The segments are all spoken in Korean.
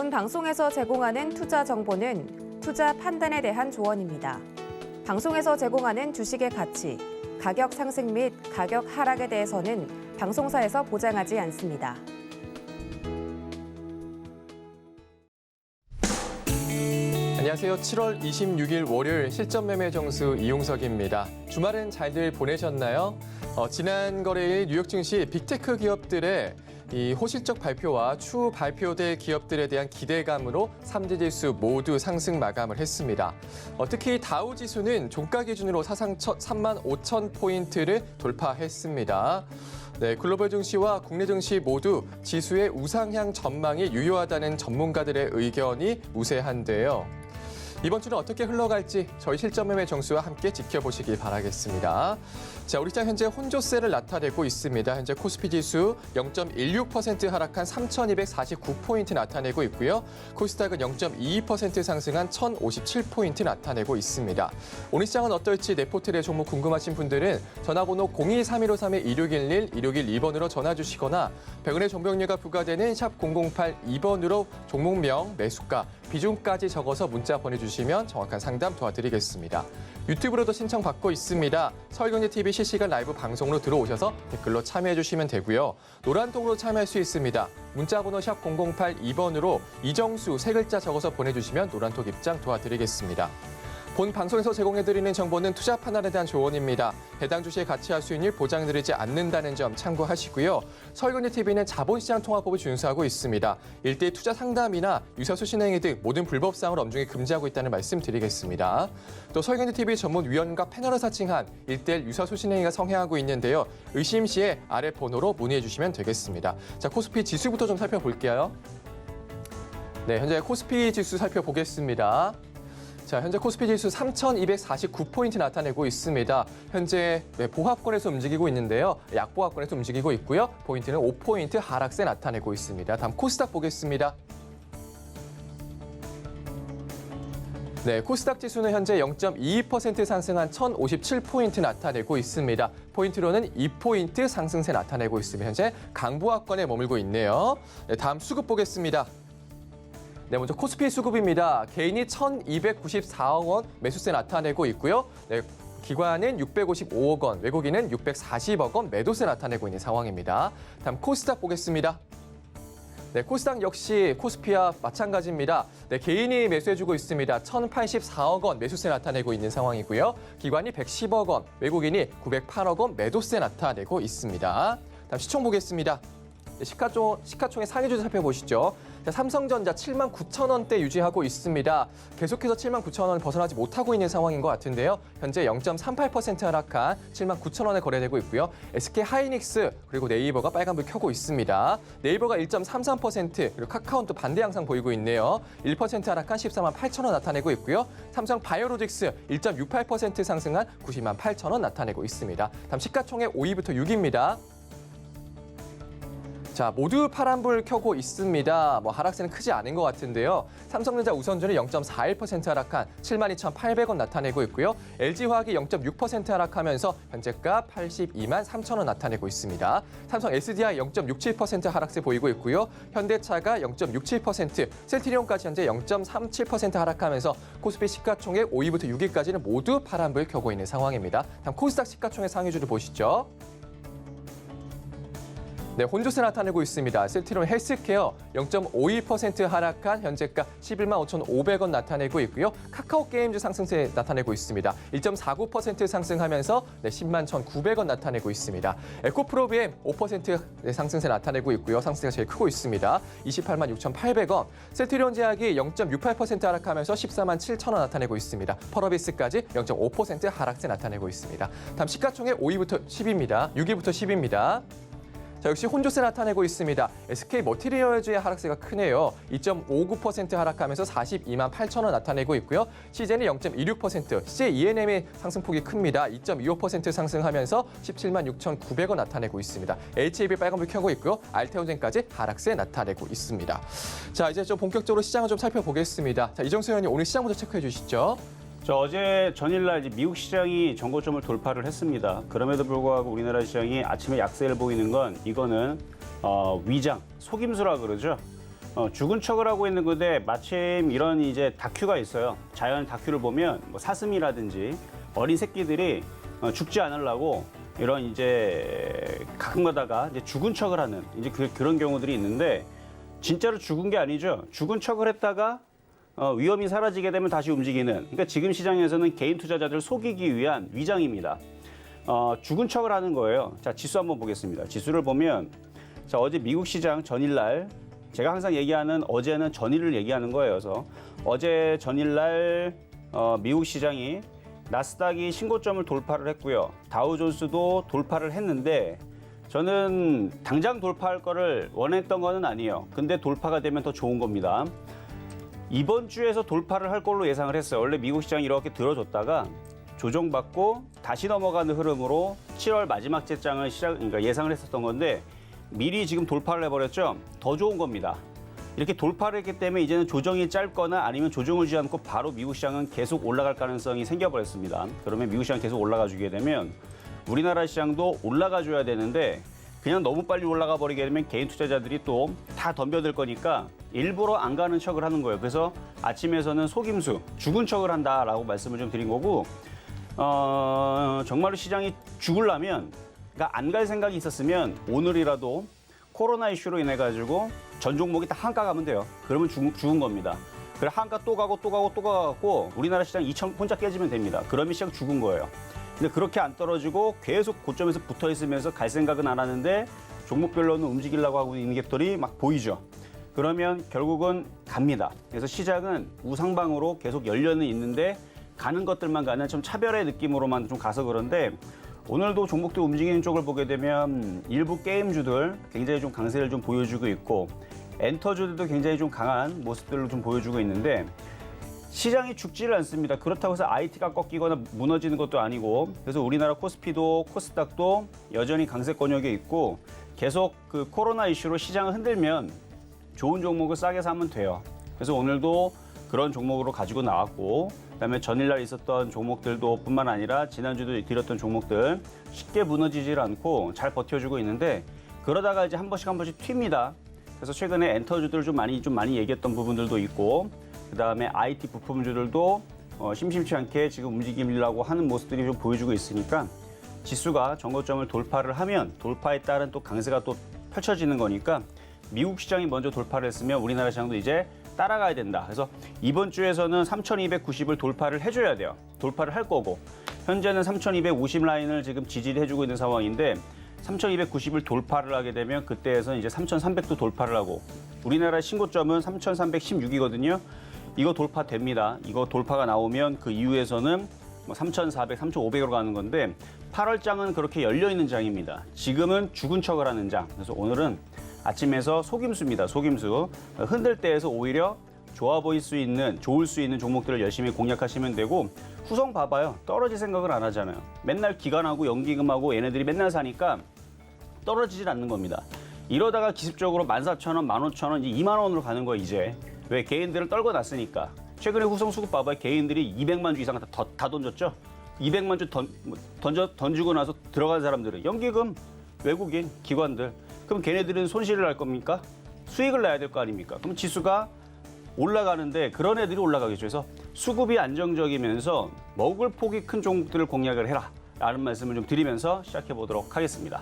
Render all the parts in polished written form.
본 방송에서 제공하는 투자 정보는 투자 판단에 대한 조언입니다. 방송에서 제공하는 주식의 가치, 가격 상승 및 가격 하락에 대해서는 방송사에서 보장하지 않습니다. 안녕하세요. 7월 26일 월요일 실전 매매 정수 이용석입니다. 주말은 잘들 보내셨나요? 지난 거래일 뉴욕 증시 빅테크 기업들의 이 호실적 발표와 추후 발표될 기업들에 대한 기대감으로 3대 지수 모두 상승 마감을 했습니다. 특히 다우 지수는 종가 기준으로 사상 첫 3만 5천 포인트를 돌파했습니다. 네, 글로벌 증시와 국내 증시 모두 지수의 우상향 전망이 유효하다는 전문가들의 의견이 우세한데요. 이번 주는 어떻게 흘러갈지 저희 실전 매매 정수와 함께 지켜보시기 바라겠습니다. 자, 우리 시장 현재 혼조세를 나타내고 있습니다. 현재 코스피 지수 0.16% 하락한 3,249포인트 나타내고 있고요. 코스닥은 0.22% 상승한 1,057포인트 나타내고 있습니다. 오늘 시장은 어떨지 네포트의 종목 궁금하신 분들은 전화번호 023153-2611, 2612번으로 전화 주시거나 100원의 정보용료가 부과되는 샵 008-2번으로 종목명, 매수가, 비중까지 적어서 문자 보내주시면 정확한 상담 도와드리겠습니다. 유튜브로도 신청받고 있습니다. 서울경제TV 실시간 라이브 방송으로 들어오셔서 댓글로 참여해주시면 되고요. 노란통으로 참여할 수 있습니다. 문자번호 샵 0082번으로 이정수 세 글자 적어서 보내주시면 노란통 입장 도와드리겠습니다. 본 방송에서 제공해드리는 정보는 투자 판단에 대한 조언입니다. 해당 주식의 가치와 수익률 보장드리지 않는다는 점 참고하시고요. 서울경제TV는 자본시장 통화법을 준수하고 있습니다. 일대일 투자 상담이나 유사수신행위 등 모든 불법사항을 엄중히 금지하고 있다는 말씀 드리겠습니다. 또 서울경제TV 전문위원과 패널을 사칭한 일대일 유사수신행위가 성행하고 있는데요. 의심 시에 아래 번호로 문의해 주시면 되겠습니다. 자, 코스피 지수부터 좀 살펴볼게요. 네, 현재 코스피 지수 살펴보겠습니다. 자, 현재 코스피 지수 3,249포인트 나타내고 있습니다. 현재 보합권에서 움직이고 있는데요. 약보합권에서 움직이고 있고요. 포인트는 5포인트 하락세 나타내고 있습니다. 다음 코스닥 보겠습니다. 네, 코스닥 지수는 현재 0.22% 상승한 1,057포인트 나타내고 있습니다. 포인트로는 2포인트 상승세 나타내고 있으며 현재 강보합권에 머물고 있네요. 네, 다음 수급 보겠습니다. 네, 먼저 코스피 수급입니다. 개인이 1,294억 원 매수세 나타내고 있고요. 네, 기관은 655억 원, 외국인은 640억 원 매도세 나타내고 있는 상황입니다. 다음 코스닥 보겠습니다. 네, 코스닥 역시 코스피와 마찬가지입니다. 네, 개인이 매수해주고 있습니다. 1,084억 원 매수세 나타내고 있는 상황이고요. 기관이 110억 원, 외국인이 908억 원 매도세 나타내고 있습니다. 다음 시총 보겠습니다. 네, 시가총의 상위주들 살펴보시죠. 자, 삼성전자 79,000원대 유지하고 있습니다. 계속해서 79,000원 벗어나지 못하고 있는 상황인 것 같은데요. 현재 0.38% 하락한 79,000원에 거래되고 있고요. SK하이닉스 그리고 네이버가 빨간불 켜고 있습니다. 네이버가 1.33% 그리고 카카오는 또 반대 양상 보이고 있네요. 1% 하락한 14만 8천원 나타내고 있고요. 삼성바이오로직스 1.68% 상승한 90만 8천원 나타내고 있습니다. 다음 시가총액 5위부터 6위입니다. 자, 모두 파란불 켜고 있습니다. 하락세는 크지 않은 것 같은데요. 삼성전자 우선주는 0.41% 하락한 72,800원 나타내고 있고요. LG화학이 0.6% 하락하면서 현재가 82만 3천원 나타내고 있습니다. 삼성 SDI 0.67% 하락세 보이고 있고요. 현대차가 0.67%, 셀트리온까지 현재 0.37% 하락하면서 코스피 시가총액 5위부터 6위까지는 모두 파란불 켜고 있는 상황입니다. 다음 코스닥 시가총액 상위주를 보시죠. 네, 혼조세 나타내고 있습니다. 셀트리온 헬스케어 0.52% 하락한 현재가 11만 5,500원 나타내고 있고요. 카카오 게임즈 상승세 나타내고 있습니다. 1.49% 상승하면서 10만 1,900원 나타내고 있습니다. 에코프로비엠 5% 상승세 나타내고 있고요. 상승세가 제일 크고 있습니다. 28만 6,800원. 셀트리온 제약이 0.68% 하락하면서 14만 7천원 나타내고 있습니다. 펄어비스까지 0.5% 하락세 나타내고 있습니다. 다음 시가총액 5위부터 10위입니다. 6위부터 10위입니다. 자, 역시 혼조세 나타내고 있습니다. SK머티리얼즈의 하락세가 크네요. 2.59% 하락하면서 42만 8천원 나타내고 있고요. CJ는 0.26%, CJ ENM의 상승폭이 큽니다. 2.25% 상승하면서 17만 6,900원 나타내고 있습니다. HAB 빨간불 켜고 있고요. 알테오젠까지 하락세 나타내고 있습니다. 자, 이제 좀 본격적으로 시장을 좀 살펴보겠습니다. 자, 이정수 의원님 오늘 시장부터 체크해 주시죠. 어제 전일날 이제 미국 시장이 전고점을 돌파를 했습니다. 그럼에도 불구하고 우리나라 시장이 아침에 약세를 보이는 건 이거는 위장, 속임수라 그러죠. 죽은 척을 하고 있는 건데 마침 이런 이제 다큐가 있어요. 자연 다큐를 보면 뭐 사슴이라든지 어린 새끼들이 죽지 않으려고 이런 이제 가끔 가다가 이제 죽은 척을 하는 이제 그런 경우들이 있는데 진짜로 죽은 게 아니죠. 죽은 척을 했다가 위험이 사라지게 되면 다시 움직이는. 그러니까 지금 시장에서는 개인 투자자들 속이기 위한 위장입니다. 죽은 척을 하는 거예요. 자, 지수 한번 보겠습니다. 지수를 보면 자, 어제 미국 시장 전일날 제가 항상 얘기하는 어제는 전일을 얘기하는 거예요. 그래서 어제 전일날 미국 시장이 나스닥이 신고점을 돌파를 했고요. 다우존스도 돌파를 했는데 저는 당장 돌파할 거를 원했던 거는 아니에요. 근데 돌파가 되면 더 좋은 겁니다. 이번 주에서 돌파를 할 걸로 예상을 했어요. 원래 미국 시장이 이렇게 들어줬다가 조정받고 다시 넘어가는 흐름으로 7월 마지막 채장을 그러니까 예상을 했었던 건데 미리 지금 돌파를 해버렸죠. 더 좋은 겁니다. 이렇게 돌파를 했기 때문에 이제는 조정이 짧거나 아니면 조정을 주지 않고 바로 미국 시장은 계속 올라갈 가능성이 생겨버렸습니다. 그러면 미국 시장 계속 올라가 주게 되면 우리나라 시장도 올라가 줘야 되는데 그냥 너무 빨리 올라가 버리게 되면 개인 투자자들이 또 다 덤벼들 거니까 일부러 안 가는 척을 하는 거예요. 그래서 아침에서는 속임수, 죽은 척을 한다라고 말씀을 좀 드린 거고 정말로 시장이 죽으려면 그러니까 안 갈 생각이 있었으면 오늘이라도 코로나 이슈로 인해 가지고 전 종목이 다 한가 가면 돼요. 그러면 죽은 겁니다. 그래 한가 또 가고 또 가고 또 가고 우리나라 시장 2천 혼자 깨지면 됩니다. 그러면 시장 죽은 거예요. 근데 그렇게 안 떨어지고 계속 고점에서 붙어 있으면서 갈 생각은 안 하는데 종목별로는 움직이려고 하고 있는 것들이 막 보이죠. 그러면 결국은 갑니다. 그래서 시장은 우상방으로 계속 열려는 있는데 가는 것들만 가는 좀 차별의 느낌으로만 좀 가서 그런데 오늘도 종목들 움직이는 쪽을 보게 되면 일부 게임주들 굉장히 좀 강세를 좀 보여주고 있고 엔터주들도 굉장히 좀 강한 모습들을 좀 보여주고 있는데 시장이 죽지를 않습니다. 그렇다고 해서 IT가 꺾이거나 무너지는 것도 아니고 그래서 우리나라 코스피도 코스닥도 여전히 강세권역에 있고 계속 그 코로나 이슈로 시장을 흔들면 좋은 종목을 싸게 사면 돼요. 그래서 오늘도 그런 종목으로 가지고 나왔고 그다음에 전일날 있었던 종목들도 뿐만 아니라 지난주도 드렸던 종목들 쉽게 무너지질 않고 잘 버텨주고 있는데 그러다가 이제 한 번씩 튑니다. 그래서 최근에 엔터주들 좀 많이 얘기했던 부분들도 있고 그다음에 IT 부품주들도 심심치 않게 지금 움직이려고 하는 모습들이 좀 보여주고 있으니까 지수가 정고점을 돌파를 하면 돌파에 따른 또 강세가 또 펼쳐지는 거니까 미국 시장이 먼저 돌파를 했으면 우리나라 시장도 이제 따라가야 된다. 그래서 이번 주에서는 3,290을 돌파를 해줘야 돼요. 돌파를 할 거고 현재는 3,250 라인을 지금 지지를 해주고 있는 상황인데 3,290을 돌파를 하게 되면 그때에서 이제 3,300도 돌파를 하고 우리나라 신고점은 3,316이거든요. 이거 돌파됩니다. 이거 돌파가 나오면 그 이후에서는 3,400, 3,500으로 가는 건데 8월장은 그렇게 열려있는 장입니다. 지금은 죽은 척을 하는 장. 그래서 오늘은 아침에서 속임수입니다. 속임수. 흔들 때에서 오히려 좋아 보일 수 있는, 좋을 수 있는 종목들을 열심히 공략하시면 되고 후성 봐봐요. 떨어질 생각을 안 하잖아요. 맨날 기관하고 연기금하고 얘네들이 맨날 사니까 떨어지질 않는 겁니다. 이러다가 기습적으로 14,000원, 15,000원, 이제 2만 원으로 가는 거예요, 이제. 왜? 개인들을 떨고 놨으니까. 최근에 후성 수급 봐봐요. 개인들이 200만 주 이상 다 던졌죠? 200만 주 던지고 나서 들어간 사람들은 연기금, 외국인, 기관들. 그럼 걔네들은 손실을 할 겁니까? 수익을 내야 될 거 아닙니까? 그럼 지수가 올라가는데 그런 애들이 올라가겠죠. 그래서 수급이 안정적이면서 먹을 폭이 큰 종목들을 공략을 해라. 라는 말씀을 좀 드리면서 시작해 보도록 하겠습니다.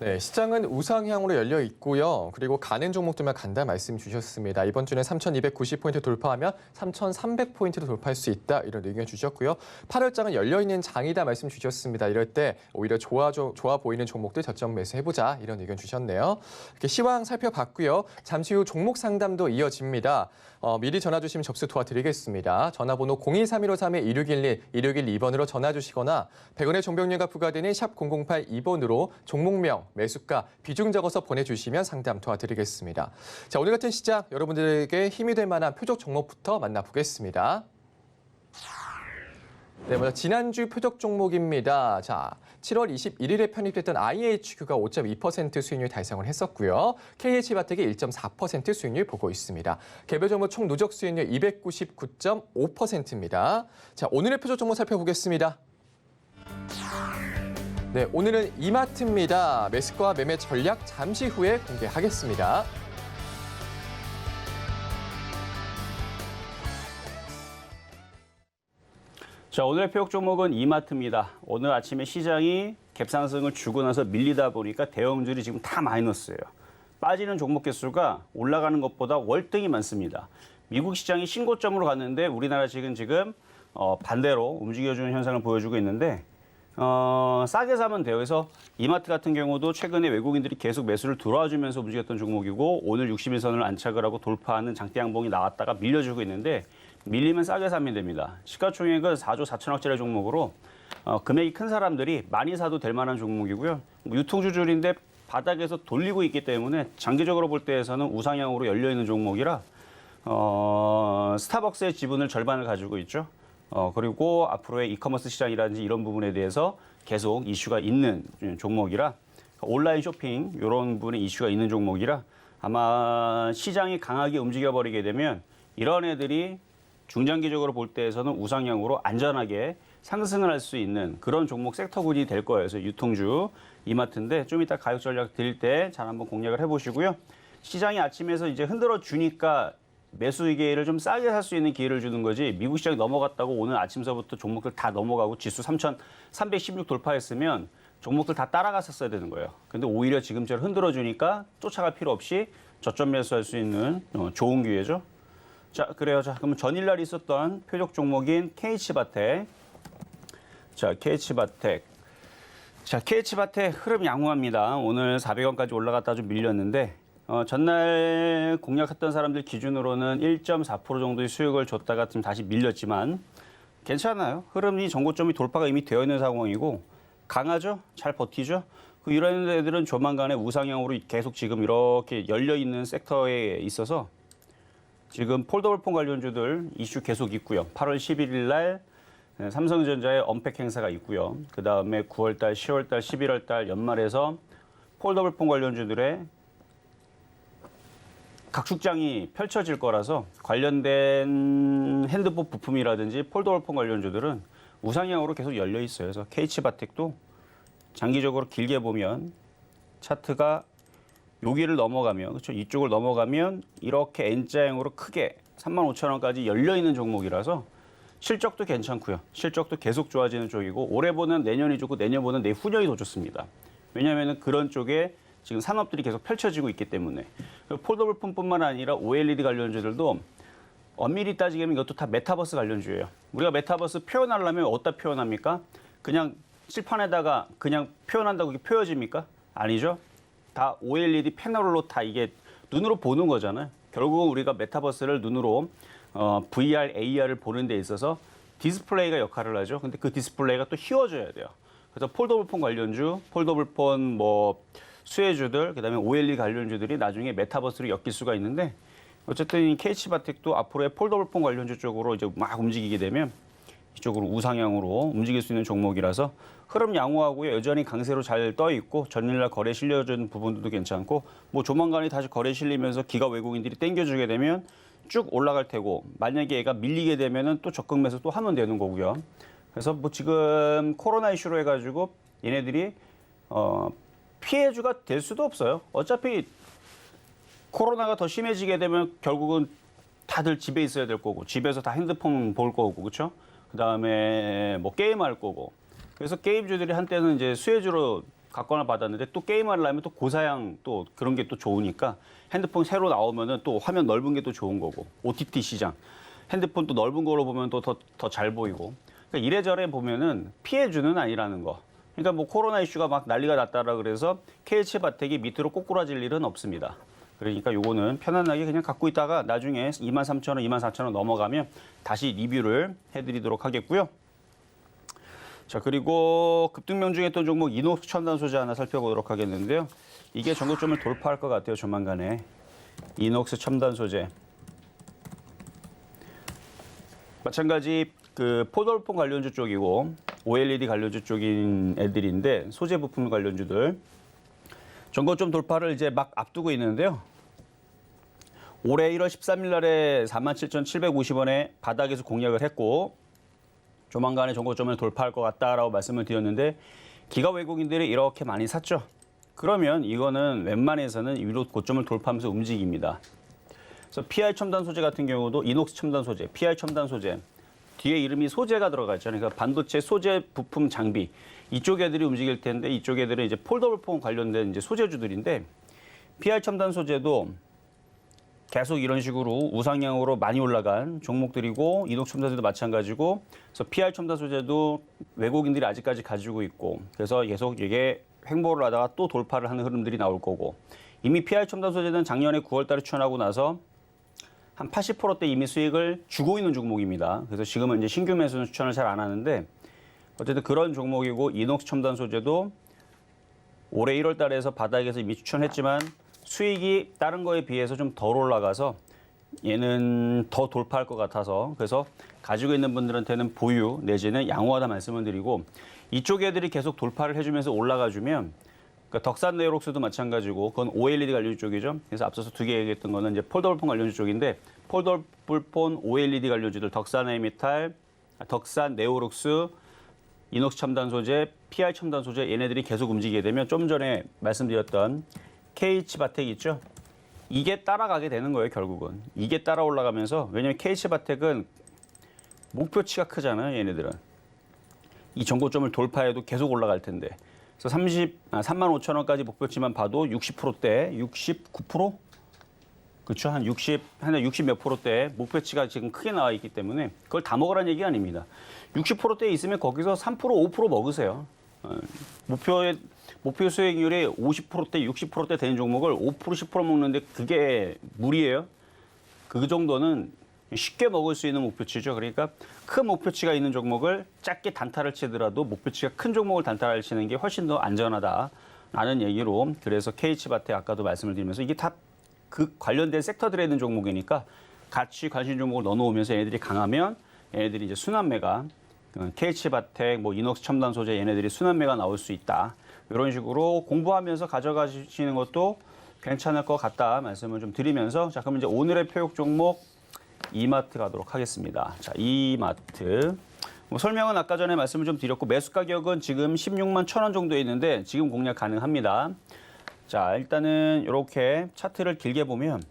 네, 시장은 우상향으로 열려 있고요. 그리고 가는 종목들만 간다 말씀 주셨습니다. 이번 주는 3,290포인트 돌파하면 3,300포인트도 돌파할 수 있다. 이런 의견 주셨고요. 8월장은 열려있는 장이다 말씀 주셨습니다. 이럴 때 오히려 좋아 보이는 종목들 저점 매수해보자. 이런 의견 주셨네요. 이렇게 시황 살펴봤고요. 잠시 후 종목 상담도 이어집니다. 미리 전화 주시면 접수 도와드리겠습니다. 전화번호 0231531-2611, 2612번으로 전화 주시거나 100원의 종병료가 부과되는 샵 0082번으로 종목명, 매수가, 비중 적어서 보내주시면 상담 도와드리겠습니다. 자, 오늘 같은 시장 여러분들에게 힘이 될 만한 표적 종목부터 만나보겠습니다. 네, 먼저 지난주 표적 종목입니다. 자, 7월 21일에 편입됐던 IHQ가 5.2% 수익률 달성을 했었고요. KH바텍이 1.4% 수익률 보고 있습니다. 개별 종목 총 누적 수익률 299.5%입니다. 자, 오늘의 표적 종목 살펴보겠습니다. 네, 오늘은 이마트입니다. 매수가 매매 전략 잠시 후에 공개하겠습니다. 자, 오늘의 표적 종목은 이마트입니다. 오늘 아침에 시장이 갭상승을 주고 나서 밀리다 보니까 대형주들이 지금 다 마이너스예요. 빠지는 종목 개수가 올라가는 것보다 월등히 많습니다. 미국 시장이 신고점으로 갔는데 우리나라 지금 반대로 움직여주는 현상을 보여주고 있는데 싸게 사면 돼요. 그래서 이마트 같은 경우도 최근에 외국인들이 계속 매수를 들어와주면서 움직였던 종목이고 오늘 60일선을 안착을 하고 돌파하는 장대 양봉이 나왔다가 밀려주고 있는데 밀리면 싸게 사면 됩니다. 시가총액은 4조 4천억짜리 종목으로 금액이 큰 사람들이 많이 사도 될 만한 종목이고요. 유통주줄인데 바닥에서 돌리고 있기 때문에 장기적으로 볼 때에서는 우상향으로 열려있는 종목이라 스타벅스의 지분을 절반을 가지고 있죠. 그리고 앞으로의 이커머스 시장이라든지 이런 부분에 대해서 계속 이슈가 있는 종목이라 온라인 쇼핑 이런 부분에 이슈가 있는 종목이라 아마 시장이 강하게 움직여버리게 되면 이런 애들이 중장기적으로 볼 때에서는 우상향으로 안전하게 상승을 할 수 있는 그런 종목 섹터군이 될 거예요. 그래서 유통주 이마트인데 좀 이따 가격 전략 드릴 때 잘 한번 공략을 해보시고요. 시장이 아침에서 이제 흔들어 주니까 매수 기회를 좀 싸게 살 수 있는 기회를 주는 거지 미국 시장이 넘어갔다고 오늘 아침서부터 종목들 다 넘어가고 지수 3,316 돌파했으면 종목들 다 따라갔었어야 되는 거예요. 근데 오히려 지금처럼 흔들어 주니까 쫓아갈 필요 없이 저점 매수할 수 있는 좋은 기회죠. 자, 그래요. 자, 그럼 전일날 있었던 표적 종목인 KH바텍. 자, KH바텍. 자, KH바텍 흐름 양호합니다. 오늘 400원까지 올라갔다 좀 밀렸는데 전날 공략했던 사람들 기준으로는 1.4% 정도의 수익을 줬다가 지금 다시 밀렸지만 괜찮아요. 흐름이 전고점이 돌파가 이미 되어 있는 상황이고 강하죠? 잘 버티죠? 이런 애들은 조만간에 우상향으로 계속 지금 이렇게 열려 있는 섹터에 있어서 지금 폴더블폰 관련주들 이슈 계속 있고요. 8월 11일 날 삼성전자의 언팩 행사가 있고요. 그다음에 9월 달, 10월 달, 11월 달 연말에서 폴더블폰 관련주들의 각축장이 펼쳐질 거라서 관련된 핸드폰 부품이라든지 폴더블폰 관련주들은 우상향으로 계속 열려 있어요. 그래서 KH바텍도 장기적으로 길게 보면 차트가 여기를 넘어가면, 그렇죠? 이쪽을 넘어가면 이렇게 N자형으로 크게 35,000원까지 열려 있는 종목이라서 실적도 괜찮고요. 실적도 계속 좋아지는 쪽이고 올해 보는 내년이 좋고 내년 보는 내후년이 더 좋습니다. 왜냐하면 그런 쪽에 지금 산업들이 계속 펼쳐지고 있기 때문에 폴더블폰뿐만 아니라 OLED 관련주들도 엄밀히 따지면 이것도 다 메타버스 관련주예요. 우리가 메타버스 표현하려면 어디다 표현합니까? 그냥 칠판에다가 그냥 표현한다고 이게 표현집니까? 아니죠. 다 OLED 패널로 다 이게 눈으로 보는 거잖아요. 결국은 우리가 메타버스를 눈으로 VR, AR을 보는 데 있어서 디스플레이가 역할을 하죠. 근데 그 디스플레이가 또 휘어져야 돼요. 그래서 폴더블폰 관련주, 폴더블폰 수혜주들, 그다음에 OLED 관련주들이 나중에 메타버스로 엮일 수가 있는데 어쨌든 이 KH바텍도 앞으로의 폴더블폰 관련주 쪽으로 이제 막 움직이게 되면 이쪽으로 우상향으로 움직일 수 있는 종목이라서 흐름 양호하고요. 여전히 강세로 잘 떠 있고 전일날 거래 실려준 부분들도 괜찮고 조만간에 다시 거래 실리면서 기가 외국인들이 땡겨주게 되면 쭉 올라갈 테고 만약에 얘가 밀리게 되면은 또 적극 매수 또 하면 되는 거고요. 그래서 지금 코로나 이슈로 해가지고 얘네들이 피해주가 될 수도 없어요. 어차피 코로나가 더 심해지게 되면 결국은 다들 집에 있어야 될 거고 집에서 다 핸드폰 볼 거고 그렇죠? 그다음에 게임할 거고. 그래서 게임주들이 한때는 이제 수혜주로 각광을 받았는데 또 게임을 하려면 또 고사양 또 그런 게 또 좋으니까 핸드폰 새로 나오면은 또 화면 넓은 게 또 좋은 거고 OTT 시장 핸드폰 또 넓은 거로 보면 또 더 잘 보이고 그러니까 이래저래 보면은 피해주는 아니라는 거. 그러니까 코로나 이슈가 막 난리가 났다라 그래서 KH바텍이 밑으로 꼬꾸라질 일은 없습니다. 그러니까 요거는 편안하게 그냥 갖고 있다가 나중에 23,000원, 24,000원 넘어가면 다시 리뷰를 해드리도록 하겠고요. 자, 그리고 급등명중했던 종목 이녹스 첨단 소재 하나 살펴보도록 하겠는데요. 이게 전고점을 돌파할 것 같아요, 조만간에. 이녹스 첨단 소재. 마찬가지 폴더블폰 관련주 쪽이고 OLED 관련주 쪽인 애들인데 소재 부품 관련주들. 전고점 돌파를 이제 막 앞두고 있는데요. 올해 1월 13일 날에 47,750원에 바닥에서 공략을 했고 조만간에 전고점을 돌파할 것 같다라고 말씀을 드렸는데 기가 외국인들이 이렇게 많이 샀죠. 그러면 이거는 웬만해서는 위로 고점을 돌파하면서 움직입니다. 그래서 PI 첨단 소재 같은 경우도 이녹스 첨단 소재, PI 첨단 소재 뒤에 이름이 소재가 들어가 있잖아요. 그러니까 반도체 소재 부품 장비 이쪽 애들이 움직일 텐데 이쪽 애들은 이제 폴더블 폰 관련된 이제 소재주들인데 PR 첨단 소재도 계속 이런 식으로 우상향으로 많이 올라간 종목들이고 이녹스 첨단소재도 마찬가지고 그래서 PR 첨단 소재도 외국인들이 아직까지 가지고 있고 그래서 계속 이게 횡보를 하다가 또 돌파를 하는 흐름들이 나올 거고 이미 PR 첨단 소재는 작년에 9월 달에 추천하고 나서 한 80%대 이미 수익을 주고 있는 종목입니다. 그래서 지금은 이제 신규 매수는 추천을 잘 안 하는데 어쨌든 그런 종목이고 이녹스 첨단 소재도 올해 1월 달에서 바닥에서 이미 추천했지만 수익이 다른 거에 비해서 좀 덜 올라가서 얘는 더 돌파할 것 같아서 그래서 가지고 있는 분들한테는 보유 내지는 양호하다 말씀을 드리고 이쪽 애들이 계속 돌파를 해주면서 올라가주면 그러니까 덕산 네오록스도 마찬가지고 그건 OLED 관련 쪽이죠. 그래서 앞서서 두 개 얘기했던 거는 이제 폴더블폰 관련 쪽인데 폴더블폰 OLED 관련주들 덕산 에미탈, 덕산 네오록스, 이녹스 첨단 소재, PR 첨단 소재 얘네들이 계속 움직이게 되면 좀 전에 말씀드렸던 KH바텍 있죠? 이게 따라가게 되는 거예요, 결국은. 이게 따라 올라가면서 왜냐면 KH바텍은 목표치가 크잖아요, 얘네들은. 이 전고점을 돌파해도 계속 올라갈 텐데. 그래서 35,000원까지 목표치만 봐도 60%대, 69%? 그렇죠? 한 60 몇 프로대 목표치가 지금 크게 나와 있기 때문에 그걸 다 먹으라는 얘기 아닙니다. 60%대에 있으면 거기서 3%, 5% 먹으세요. 목표 수익률이 50%대, 60%대 되는 종목을 5%, 10% 먹는데 그게 무리예요. 그 정도는 쉽게 먹을 수 있는 목표치죠. 그러니까 큰 목표치가 있는 종목을 작게 단타를 치더라도 목표치가 큰 종목을 단타를 치는 게 훨씬 더 안전하다라는 얘기로 그래서 KH바텍 아까도 말씀을 드리면서 이게 다 그 관련된 섹터들에 있는 종목이니까 같이 관심 종목을 넣어놓으면서 얘네들이 강하면 얘네들이 이제 순환매가 KH바텍, 뭐 이녹스 첨단 소재 얘네들이 순환매가 나올 수 있다. 이런 식으로 공부하면서 가져가시는 것도 괜찮을 것 같다 말씀을 좀 드리면서 자 그럼 이제 오늘의 표육 종목 이마트 가도록 하겠습니다. 자 이마트 뭐 설명은 아까 전에 말씀을 좀 드렸고 매수 가격은 지금 16만 1,000원 정도에 있는데 지금 공략 가능합니다. 자 일단은 이렇게 차트를 길게 보면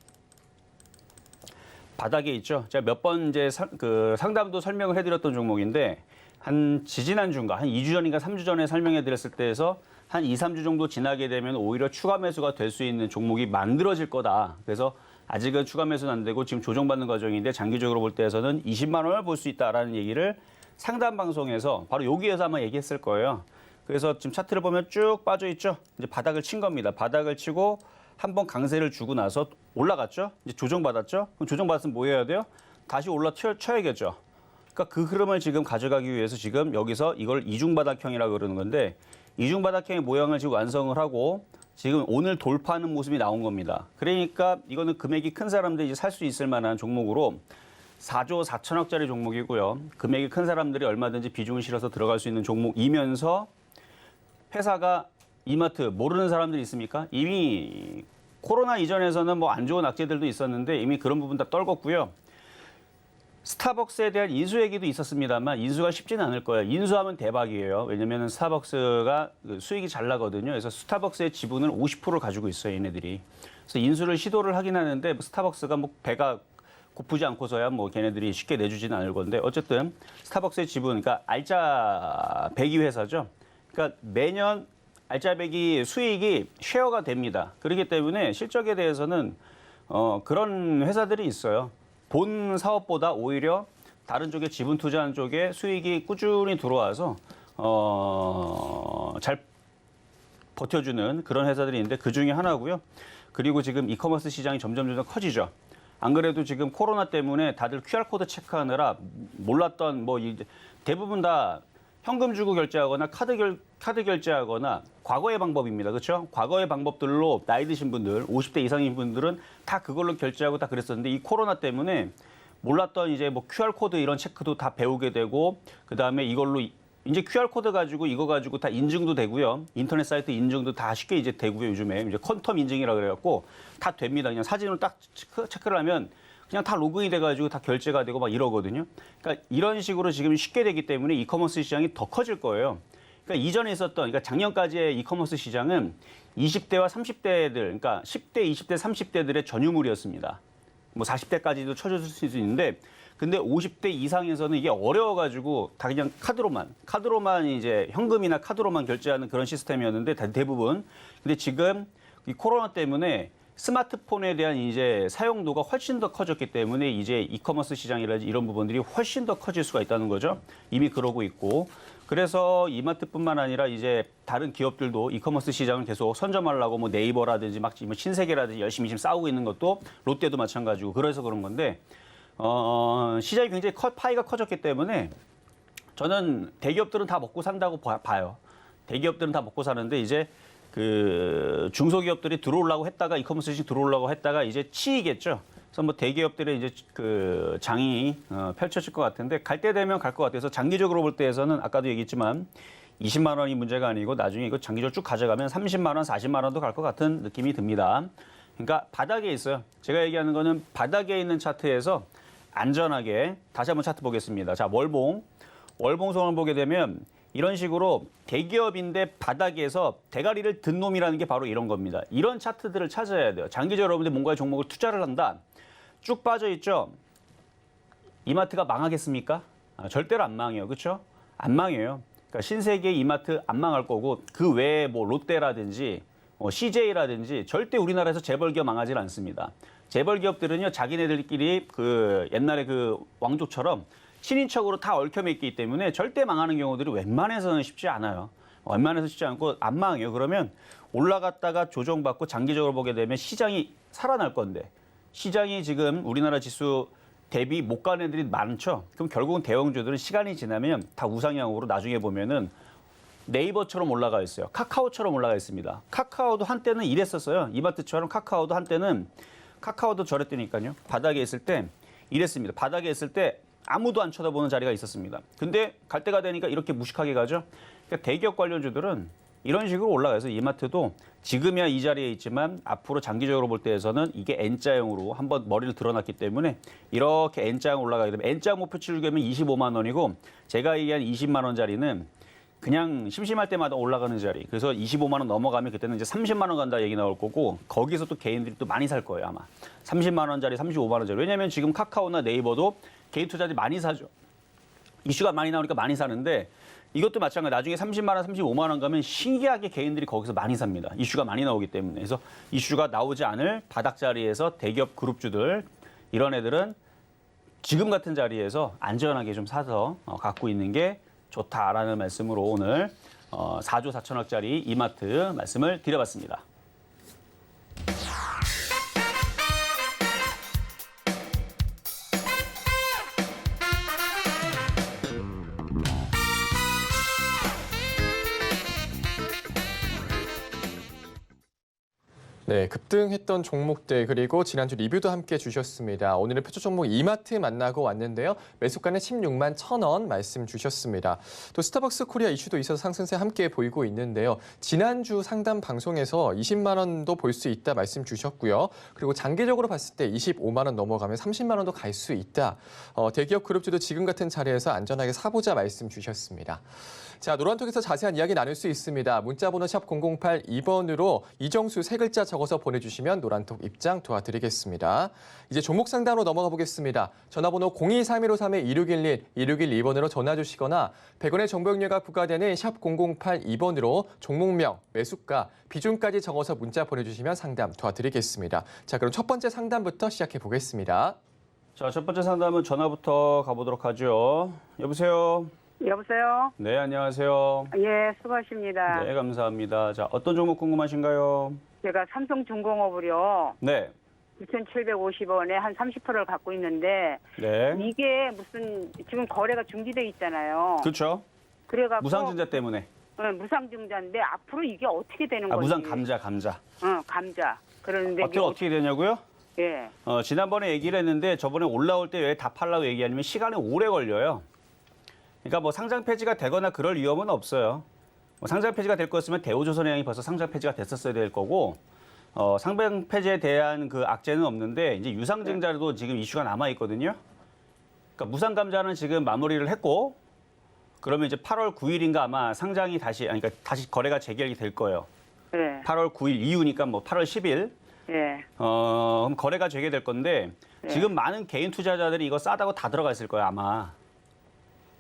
바닥에 있죠. 제가 몇 번 이제 상담도 설명을 해드렸던 종목인데 한 지지난주인가 한 2주 전인가 3주 전에 설명해드렸을 때에서 한 2, 3주 정도 지나게 되면 오히려 추가 매수가 될 수 있는 종목이 만들어질 거다. 그래서 아직은 추가 매수는 안 되고 지금 조정받는 과정인데 장기적으로 볼 때에서는 20만 원을 볼 수 있다라는 얘기를 상담 방송에서 바로 여기에서 아마 얘기했을 거예요. 그래서 지금 차트를 보면 쭉 빠져 있죠. 이제 바닥을 친 겁니다. 바닥을 치고 한번 강세를 주고 나서 올라갔죠. 이제 조정받았죠. 그럼 조정받았으면 뭐 해야 돼요? 다시 올라쳐야겠죠. 그러니까 그 흐름을 지금 가져가기 위해서 지금 여기서 이걸 이중바닥형이라고 그러는 건데 이중바닥형의 모양을 지금 완성을 하고 지금 오늘 돌파하는 모습이 나온 겁니다. 그러니까 이거는 금액이 큰 사람들이 이제 살 수 있을 만한 종목으로 4조 4천억짜리 종목이고요. 금액이 큰 사람들이 얼마든지 비중을 실어서 들어갈 수 있는 종목이면서 회사가 이마트 모르는 사람들이 있습니까? 이미 코로나 이전에서는 뭐 안 좋은 악재들도 있었는데 이미 그런 부분 다 떨궜고요. 스타벅스에 대한 인수 얘기도 있었습니다만 인수가 쉽지는 않을 거예요. 인수하면 대박이에요. 왜냐하면 스타벅스가 수익이 잘 나거든요. 그래서 스타벅스의 지분을 50%를 가지고 있어요, 얘네들이. 그래서 인수를 시도를 하긴 하는데 스타벅스가 뭐 배가 고프지 않고서야 뭐 걔네들이 쉽게 내주지는 않을 건데 어쨌든 스타벅스의 지분, 그러니까 알짜 배기 회사죠. 그러니까 매년 알짜배기 수익이 쉐어가 됩니다. 그렇기 때문에 실적에 대해서는 그런 회사들이 있어요. 본 사업보다 오히려 다른 쪽에 지분 투자하는 쪽에 수익이 꾸준히 들어와서 잘 버텨주는 그런 회사들이 있는데 그 중에 하나고요. 그리고 지금 이커머스 시장이 점점 커지죠. 안 그래도 지금 코로나 때문에 다들 QR코드 체크하느라 몰랐던 뭐 대부분 다 현금 주고 결제하거나 카드 결제하거나 과거의 방법입니다. 그렇죠? 과거의 방법들로 나이 드신 분들, 50대 이상인 분들은 다 그걸로 결제하고 다 그랬었는데 이 코로나 때문에 몰랐던 이제 뭐 QR코드 이런 체크도 다 배우게 되고 그다음에 이걸로 이제 QR코드 가지고 이거 가지고 다 인증도 되고요. 인터넷 사이트 인증도 다 쉽게 이제 되고요. 요즘에 이제 퀀텀 인증이라 그래 갖고 다 됩니다. 그냥 사진을 딱 체크를 하면 그냥 다 로그인이 돼가지고 다 결제가 되고 막 이러거든요. 그러니까 이런 식으로 지금 쉽게 되기 때문에 이커머스 시장이 더 커질 거예요. 그러니까 이전에 있었던, 그러니까 작년까지의 이커머스 시장은 20대와 30대들, 그러니까 10대, 20대, 30대들의 전유물이었습니다. 뭐 40대까지도 쳐줄 수 있는데 근데 50대 이상에서는 이게 어려워가지고 다 그냥 카드로만 이제 현금이나 카드로만 결제하는 그런 시스템이었는데 대부분. 근데 지금 이 코로나 때문에 스마트폰에 대한 이제 사용도가 훨씬 더 커졌기 때문에 이제 이커머스 시장이라든지 이런 부분들이 훨씬 더 커질 수가 있다는 거죠. 이미 그러고 있고. 그래서 이마트뿐만 아니라 이제 다른 기업들도 이커머스 시장을 계속 선점하려고 뭐 네이버라든지 막 신세계라든지 열심히 지금 싸우고 있는 것도 롯데도 마찬가지고 그래서 그런 건데 시장이 굉장히 파이가 커졌기 때문에 저는 대기업들은 다 먹고 산다고 봐요. 대기업들은 다 먹고 사는데 이제 그 중소기업들이 들어오려고 했다가 이커머스 시장 들어오려고 했다가 이제 치이겠죠. 그래서 뭐 대기업들의 이제 그 장이 펼쳐질 것 같은데 갈 때 되면 갈 것 같아서 장기적으로 볼 때에서는 아까도 얘기했지만 20만 원이 문제가 아니고 나중에 이거 장기적으로 쭉 가져가면 30만 원, 40만 원도 갈 것 같은 느낌이 듭니다. 그러니까 바닥에 있어요. 제가 얘기하는 거는 바닥에 있는 차트에서 안전하게 다시 한번 차트 보겠습니다. 자, 월봉송을 보게 되면 이런 식으로 대기업인데 바닥에서 대가리를 든 놈이라는 게 바로 이런 겁니다. 이런 차트들을 찾아야 돼요. 장기적으로 여러분들 뭔가의 종목을 투자를 한다. 쭉 빠져 있죠. 이마트가 망하겠습니까? 절대로 안 망해요. 그렇죠? 안 망해요. 그러니까 신세계 이마트 안 망할 거고 그 외에 뭐 롯데라든지 CJ라든지 절대 우리나라에서 재벌 기업 망하지 않습니다. 재벌 기업들은요 자기네들끼리 그 옛날에 그 왕조처럼 친인척으로 다 얽혀있기 때문에 절대 망하는 경우들이 웬만해서는 쉽지 않아요. 웬만해서 쉽지 않고 안 망해요. 그러면 올라갔다가 조정받고 장기적으로 보게 되면 시장이 살아날 건데 시장이 지금 우리나라 지수 대비 못 가는 애들이 많죠. 그럼 결국은 대형주들은 시간이 지나면 다 우상향으로 나중에 보면은 네이버처럼 올라가 있어요. 카카오처럼 올라가 있습니다. 카카오도 한때는 이랬었어요. 이마트처럼 카카오도 한때는 카카오도 저랬다니까요. 바닥에 있을 때 이랬습니다. 바닥에 있을 때 아무도 안 쳐다보는 자리가 있었습니다. 근데 갈 때가 되니까 이렇게 무식하게 가죠. 그러니까 대기업 관련주들은 이런 식으로 올라가서 이마트도 지금이야 이 자리에 있지만 앞으로 장기적으로 볼 때에서는 이게 N자형으로 한번 머리를 드러났기 때문에 이렇게 N자형 올라가게 되면 N자형 목표치를 되면 25만 원이고 제가 얘기한 20만 원짜리는 그냥 심심할 때마다 올라가는 자리. 그래서 25만 원 넘어가면 그때는 이제 30만 원 간다 얘기 나올 거고 거기서 또 개인들이 또 많이 살 거예요 아마. 30만 원짜리, 35만 원짜리. 왜냐하면 지금 카카오나 네이버도 개인 투자자들이 많이 사죠. 이슈가 많이 나오니까 많이 사는데 이것도 마찬가지. 나중에 30만 원, 35만 원 가면 신기하게 개인들이 거기서 많이 삽니다. 이슈가 많이 나오기 때문에. 그래서 이슈가 나오지 않을 바닥 자리에서 대기업 그룹주들 이런 애들은 지금 같은 자리에서 안전하게 좀 사서 갖고 있는 게 좋다라는 말씀으로 오늘 4조 4천억짜리 이마트 말씀을 드려봤습니다. 네, 급등했던 종목들 그리고 지난주 리뷰도 함께 주셨습니다. 오늘은 표초 종목 이마트 만나고 왔는데요. 매수가는 16만 1,000원 말씀 주셨습니다. 또 스타벅스 코리아 이슈도 있어서 상승세 함께 보이고 있는데요. 지난주 상담 방송에서 20만 원도 볼 수 있다 말씀 주셨고요. 그리고 장기적으로 봤을 때 25만 원 넘어가면 30만 원도 갈 수 있다. 대기업 그룹주도 지금 같은 자리에서 안전하게 사보자 말씀 주셨습니다. 자, 노란톡에서 자세한 이야기 나눌 수 있습니다. 문자번호 샵 0082번으로 이정수 세 글자 적어서 보내주시면 노란톡 입장 도와드리겠습니다. 이제 종목 상담으로 넘어가 보겠습니다. 전화번호 023153-2611, 2612번으로 전화 주시거나 100원의 정보용료가 부과되는 샵 0082번으로 종목명, 매수가, 비중까지 적어서 문자 보내주시면 상담 도와드리겠습니다. 자, 그럼 첫 번째 상담부터 시작해 보겠습니다. 자, 첫 번째 상담은 전화부터 가보도록 하죠. 여보세요? 여보세요? 네, 안녕하세요. 예, 수고하십니다. 네, 감사합니다. 자, 어떤 종목 궁금하신가요? 제가 삼성중공업을요, 네. 9,750원에 한 30%를 갖고 있는데, 네. 이게 무슨, 지금 거래가 중지돼 있잖아요. 그렇죠. 그래갖고. 무상증자 때문에. 무상증자인데, 앞으로 이게 어떻게 되는 거지? 무상 감자. 감자. 그러는데. 앞으로 어떻게 되냐고요? 예. 지난번에 얘기를 했는데 저번에 올라올 때 왜 다 팔라고 얘기하냐면 시간이 오래 걸려요. 그러니까 뭐 상장 폐지가 되거나 그럴 위험은 없어요. 상장 폐지가 될 거였으면 대우조선해양이 벌써 상장 폐지가 됐었어야 될 거고 상장 폐지에 대한 그 악재는 없는데 이제 유상증자도 지금 이슈가 남아 있거든요. 그러니까 무상 감자는 지금 마무리를 했고 그러면 이제 8월 9일인가 아마 상장이 다시 거래가 재개가 될 거예요. 예. 8월 9일 이후니까 뭐 8월 10일 예. 그럼 거래가 되게 될 건데 네. 지금 많은 개인 투자자들이 이거 싸다고 다 들어가 있을 거예요, 아마.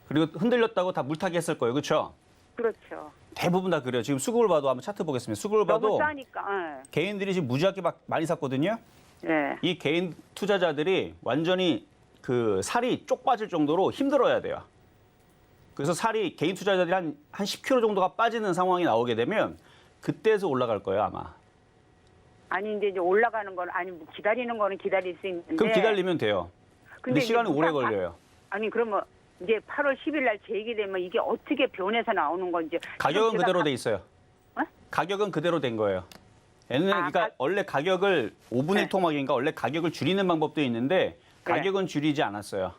그리고 흔들렸다고 다 물타기 했을 거예요. 그렇죠? 그렇죠. 대부분 다 그래요. 지금 수급을 봐도 한번 차트 보겠습니다. 수급을 너무 봐도 싸니까. 개인들이 지금 무지하게 많이 샀거든요. 예. 이 개인 투자자들이 완전히 그 살이 쪽 빠질 정도로 힘들어야 돼요. 그래서 살이 개인 투자자들이 한 10kg 정도가 빠지는 상황이 나오게 되면 그때에서 올라갈 거예요, 아마. 아니 근데 이제 올라가는 건 아니 뭐 기다리는 거는 기다릴 수 있는데. 그럼 기다리면 돼요. 근데 이제 시간이 오래 무상 걸려요. 아니 그러면 이제 8월 10일 날 재개되면 이게 어떻게 변해서 나오는 건지. 가격은 지금 그대로 제가 돼 있어요. 어? 가격은 그대로 된 거예요. 얘는 그러니까 원래 가격을 5분의 1 네. 토막인가 원래 가격을 줄이는 방법도 있는데 가격은 줄이지 않았어요.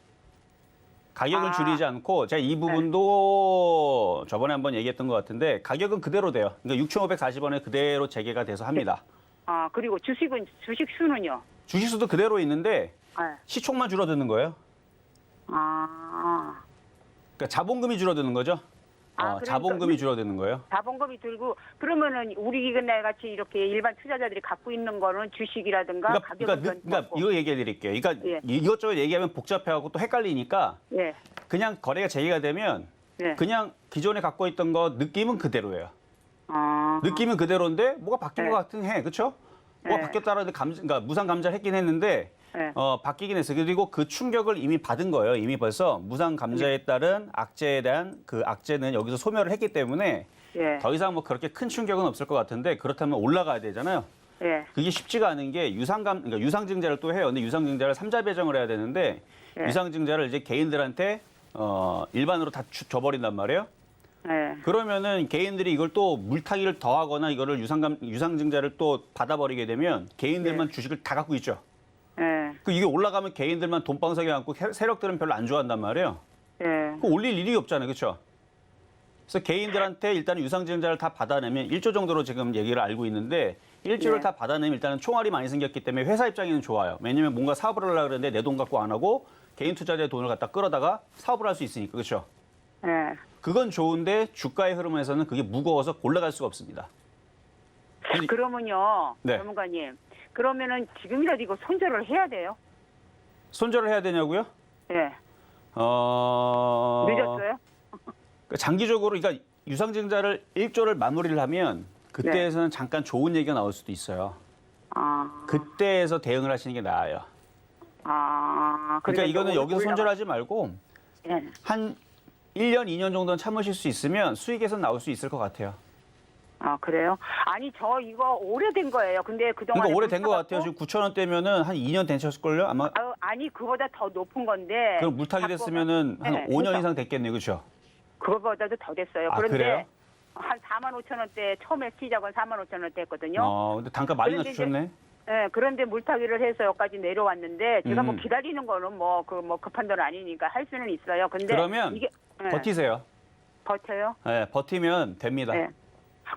가격을 아. 줄이지 않고 제가 이 부분도 저번에 한번 얘기했던 것 같은데 가격은 그대로 돼요. 그러니까 6,540원에 그대로 재개가 돼서 합니다. 아 그리고 주식 수는요. 주식수도 그대로 있는데 아. 시총만 줄어드는 거예요. 아. 그러니까 자본금이 줄어드는 거죠. 그러니까 자본금이 줄어드는 거예요. 자본금이 들고 그러면은 우리 기근날 같이 이렇게 일반 투자자들이 갖고 있는 거는 주식이라든가 가격은 그러니까 이거 얘기해 드릴게요. 그러니까 예. 이것저것 얘기하면 복잡해하고 또 헷갈리니까 예. 그냥 거래가 재개가 되면 예. 그냥 기존에 갖고 있던 거 느낌은 그대로예요. 아. 느낌은 그대로인데 뭐가 바뀐 네. 것 같은 해, 그렇죠? 뭐가 네. 바뀌었다라는데 그러니까 무상 감자를 했긴 했는데 네. 바뀌긴 했어요. 그리고 그 충격을 이미 받은 거예요. 이미 벌써 무상 감자에 따른 악재에 대한 그 악재는 여기서 소멸을 했기 때문에 예. 더 이상 뭐 그렇게 큰 충격은 없을 것 같은데 그렇다면 올라가야 되잖아요. 예. 그게 쉽지가 않은 게 그러니까 유상증자를 또 해요. 근데 유상증자를 3자 배정을 해야 되는데 예. 유상증자를 이제 개인들한테 일반으로 다 줘버린단 말이에요. 예. 그러면은 개인들이 이걸 또 물타기를 더하거나 이거를 유상증자를 또 받아버리게 되면 개인들만 주식을 다 갖고 있죠. 예. 이게 올라가면 개인들만 돈방석에 앉고 세력들은 별로 안 좋아한단 말이에요. 예. 그 올릴 일이 없잖아요. 그렇죠? 그래서 개인들한테 일단은 유상증자를 다 받아내면 1조 정도로 지금 얘기를 알고 있는데 1조를 네. 다 받아내면 일단은 총알이 많이 생겼기 때문에 회사 입장에는 좋아요. 왜냐면 뭔가 사업을 하려고 그러는데 내 돈 갖고 안 하고 개인 투자자의 돈을 갖다 끌어다가 사업을 할 수 있으니까. 그렇죠? 예. 그건 좋은데 주가의 흐름에서는 그게 무거워서 올라갈 수가 없습니다. 그러면요, 네. 전문가님. 그러면은 지금이라도 이거 손절을 해야 돼요? 손절을 해야 되냐고요? 예. 늦었어요? 장기적으로 그러니까 유상증자를 1조를 마무리를 하면 그때에서는 네. 잠깐 좋은 얘기가 나올 수도 있어요. 아. 그때에서 대응을 하시는 게 나아요. 그러니까 이거는 여기서 손절하지 말고 예. 한 1년, 2년 정도는 참으실 수 있으면 수익에서 나올 수 있을 것 같아요. 아, 그래요? 아니, 저 이거 오래된 거예요. 근데 그동안. 그러니까 오래된 것 같아요. 지금 9,000원대면은 한 2년 되셨을걸요? 아마 아니, 그보다 더 높은 건데. 그럼 물타기 자꾸- 됐으면은 한 네, 5년 그러니까 이상 됐겠네요. 그렇죠? 그거보다도 더 됐어요. 아, 그런데 그래요? 한 45,000원대, 처음에 시작은 45,000원대 했거든요. 근데 단가 많이 그런데 낮추셨네. 예, 그런데 물타기를 해서 여기까지 내려왔는데 제가 뭐 음. 기다리는 거는 뭐 급한 돈 아니니까 할 수는 있어요. 근데 그러면 이게 예, 버티세요. 버텨요? 네, 버티면 됩니다. 예.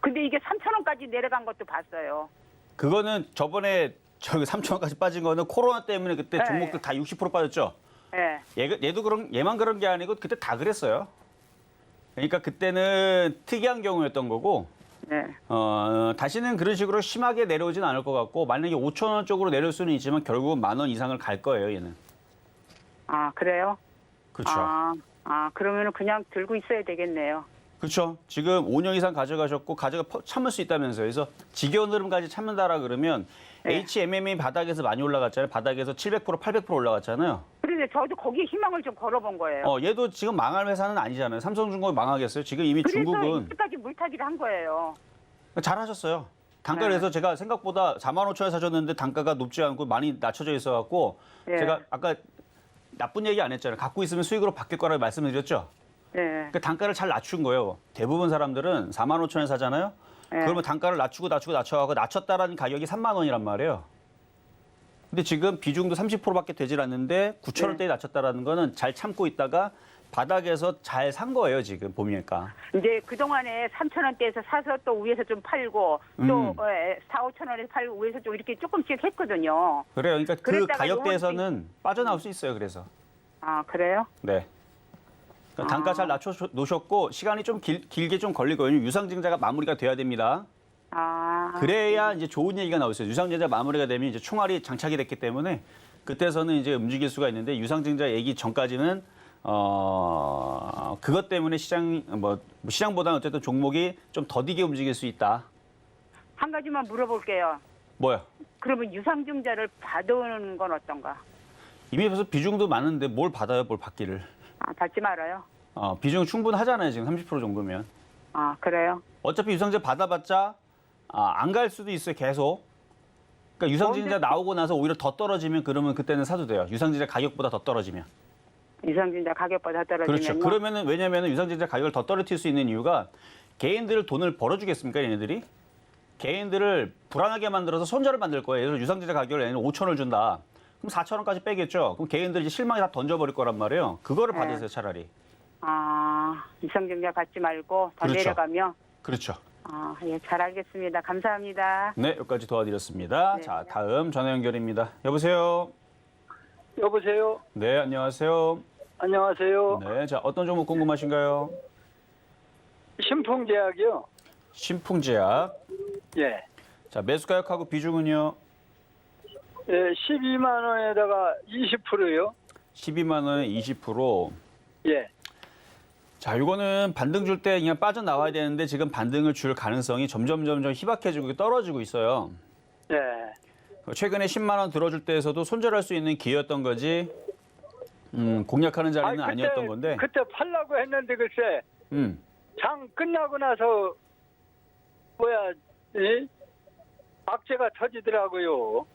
근데 이게 3,000원까지 내려간 것도 봤어요. 그거는 저번에 저기 3,000원까지 빠진 거는 코로나 때문에 그때 네. 종목들 다 60% 빠졌죠. 예. 얘만 그런 게 아니고 그때 다 그랬어요. 그러니까 그때는 특이한 경우였던 거고 예. 다시는 그런 식으로 심하게 내려오진 않을 것 같고 만약에 5,000원 쪽으로 내려올 수는 있지만 결국은 10,000원 이상을 갈 거예요, 얘는. 아, 그래요? 그렇죠. 그러면은 그냥 들고 있어야 되겠네요. 그렇죠. 지금 5년 이상 가져가셨고 참을 수 있다면서요. 그래서 지겨운 흐름까지 참는다라 그러면 네. HMM이 바닥에서 많이 올라갔잖아요. 바닥에서 700%, 800% 올라갔잖아요. 그런데 저도 거기에 희망을 좀 걸어본 거예요. 얘도 지금 망할 회사는 아니잖아요. 삼성중공업 망하겠어요. 지금 이미 그래서 중국은 이때까지 물타기를 한 거예요. 잘하셨어요. 단가를 네. 해서 제가 생각보다 45,000원에 사셨는데 단가가 높지 않고 많이 낮춰져 있어갖고 예. 제가 아까 나쁜 얘기 안 했잖아요. 갖고 있으면 수익으로 바뀔 거라고 말씀드렸죠. 예. 그러니까 단가를 잘 낮춘 거예요. 대부분 사람들은 45,000원에 사잖아요. 예. 그러면 단가를 낮춰가고 낮췄다라는 가격이 3만 원이란 말이에요. 근데 지금 비중도 30%밖에 되질 않는데 9,000원대에 낮췄다라는 거는 잘 참고 있다가 바닥에서 잘 산 거예요, 지금 보니까. 이제 그동안에 3,000원대에서 사서 또 위에서 좀 팔고 또 4, 5,000원에서 팔고 위에서 좀 이렇게 조금씩 했거든요. 그래요. 그러니까 그 그랬다가 가격대에서는 빠져나올 수 있어요, 그래서. 아, 그래요? 네. 그러니까 단가 잘 낮춰 놓으셨고 시간이 좀 길게 좀 걸릴 거예요. 유상증자가 마무리가 돼야 됩니다. 아. 그래야 이제 좋은 얘기가 나올 수 있어요. 유상증자 마무리가 되면 이제 총알이 장착이 됐기 때문에 그때서는 이제 움직일 수가 있는데 유상증자 얘기 전까지는 그것 때문에 시장보다는 어쨌든 종목이 좀 더디게 움직일 수 있다. 한 가지만 물어볼게요. 뭐요? 그러면 유상증자를 받은 건 어떤가? 이미 벌써 비중도 많은데 뭘 받아요, 뭘 받기를. 아, 받지 말아요. 비중 충분하잖아요, 지금 30% 정도면. 아, 그래요? 어차피 유상증자 받아봤자 안 갈 수도 있어요, 계속. 그러니까 유상증자 나오고 나서 오히려 더 떨어지면 그러면 그때는 사도 돼요. 유상증자 가격보다 더 떨어지면. 유상증자 가격보다 떨어지면요? 그렇죠. 그러면은 왜냐면은 유상증자 가격을 더 떨어뜨릴 수 있는 이유가 개인들 돈을 벌어주겠습니까, 얘네들이? 개인들을 불안하게 만들어서 손절을 만들 거예요. 예를 들어 유상증자 가격을 얘는 5,000원을 준다. 그럼 4,000원까지 빼겠죠. 그럼 개인들이 실망이 다 던져버릴 거란 말이에요. 그거를 받으세요, 차라리. 아, 유상증자 받지 말고 더 그렇죠. 내려가며? 그렇죠. 아, 예, 잘 알겠습니다. 감사합니다. 네, 여기까지 도와드렸습니다. 네. 자, 다음 전화 연결입니다. 여보세요. 여보세요. 네, 안녕하세요. 안녕하세요. 네, 자, 어떤 종목 궁금하신가요? 신풍제약이요. 신풍제약. 예. 자, 매수 가격하고 비중은요? 예, 12만 원에다가 20%요. 12만 원에 20%. 예. 자, 이거는 반등 줄 때 그냥 빠져나와야 되는데 지금 반등을 줄 가능성이 점점 희박해지고 떨어지고 있어요. 예. 최근에 10만 원 들어줄 때에서도 손절할 수 있는 기회였던 거지. 공략하는 자리는 아니었던 건데. 그때 팔라고 했는데 글쎄 장 끝나고 나서 악재가 터지더라고요.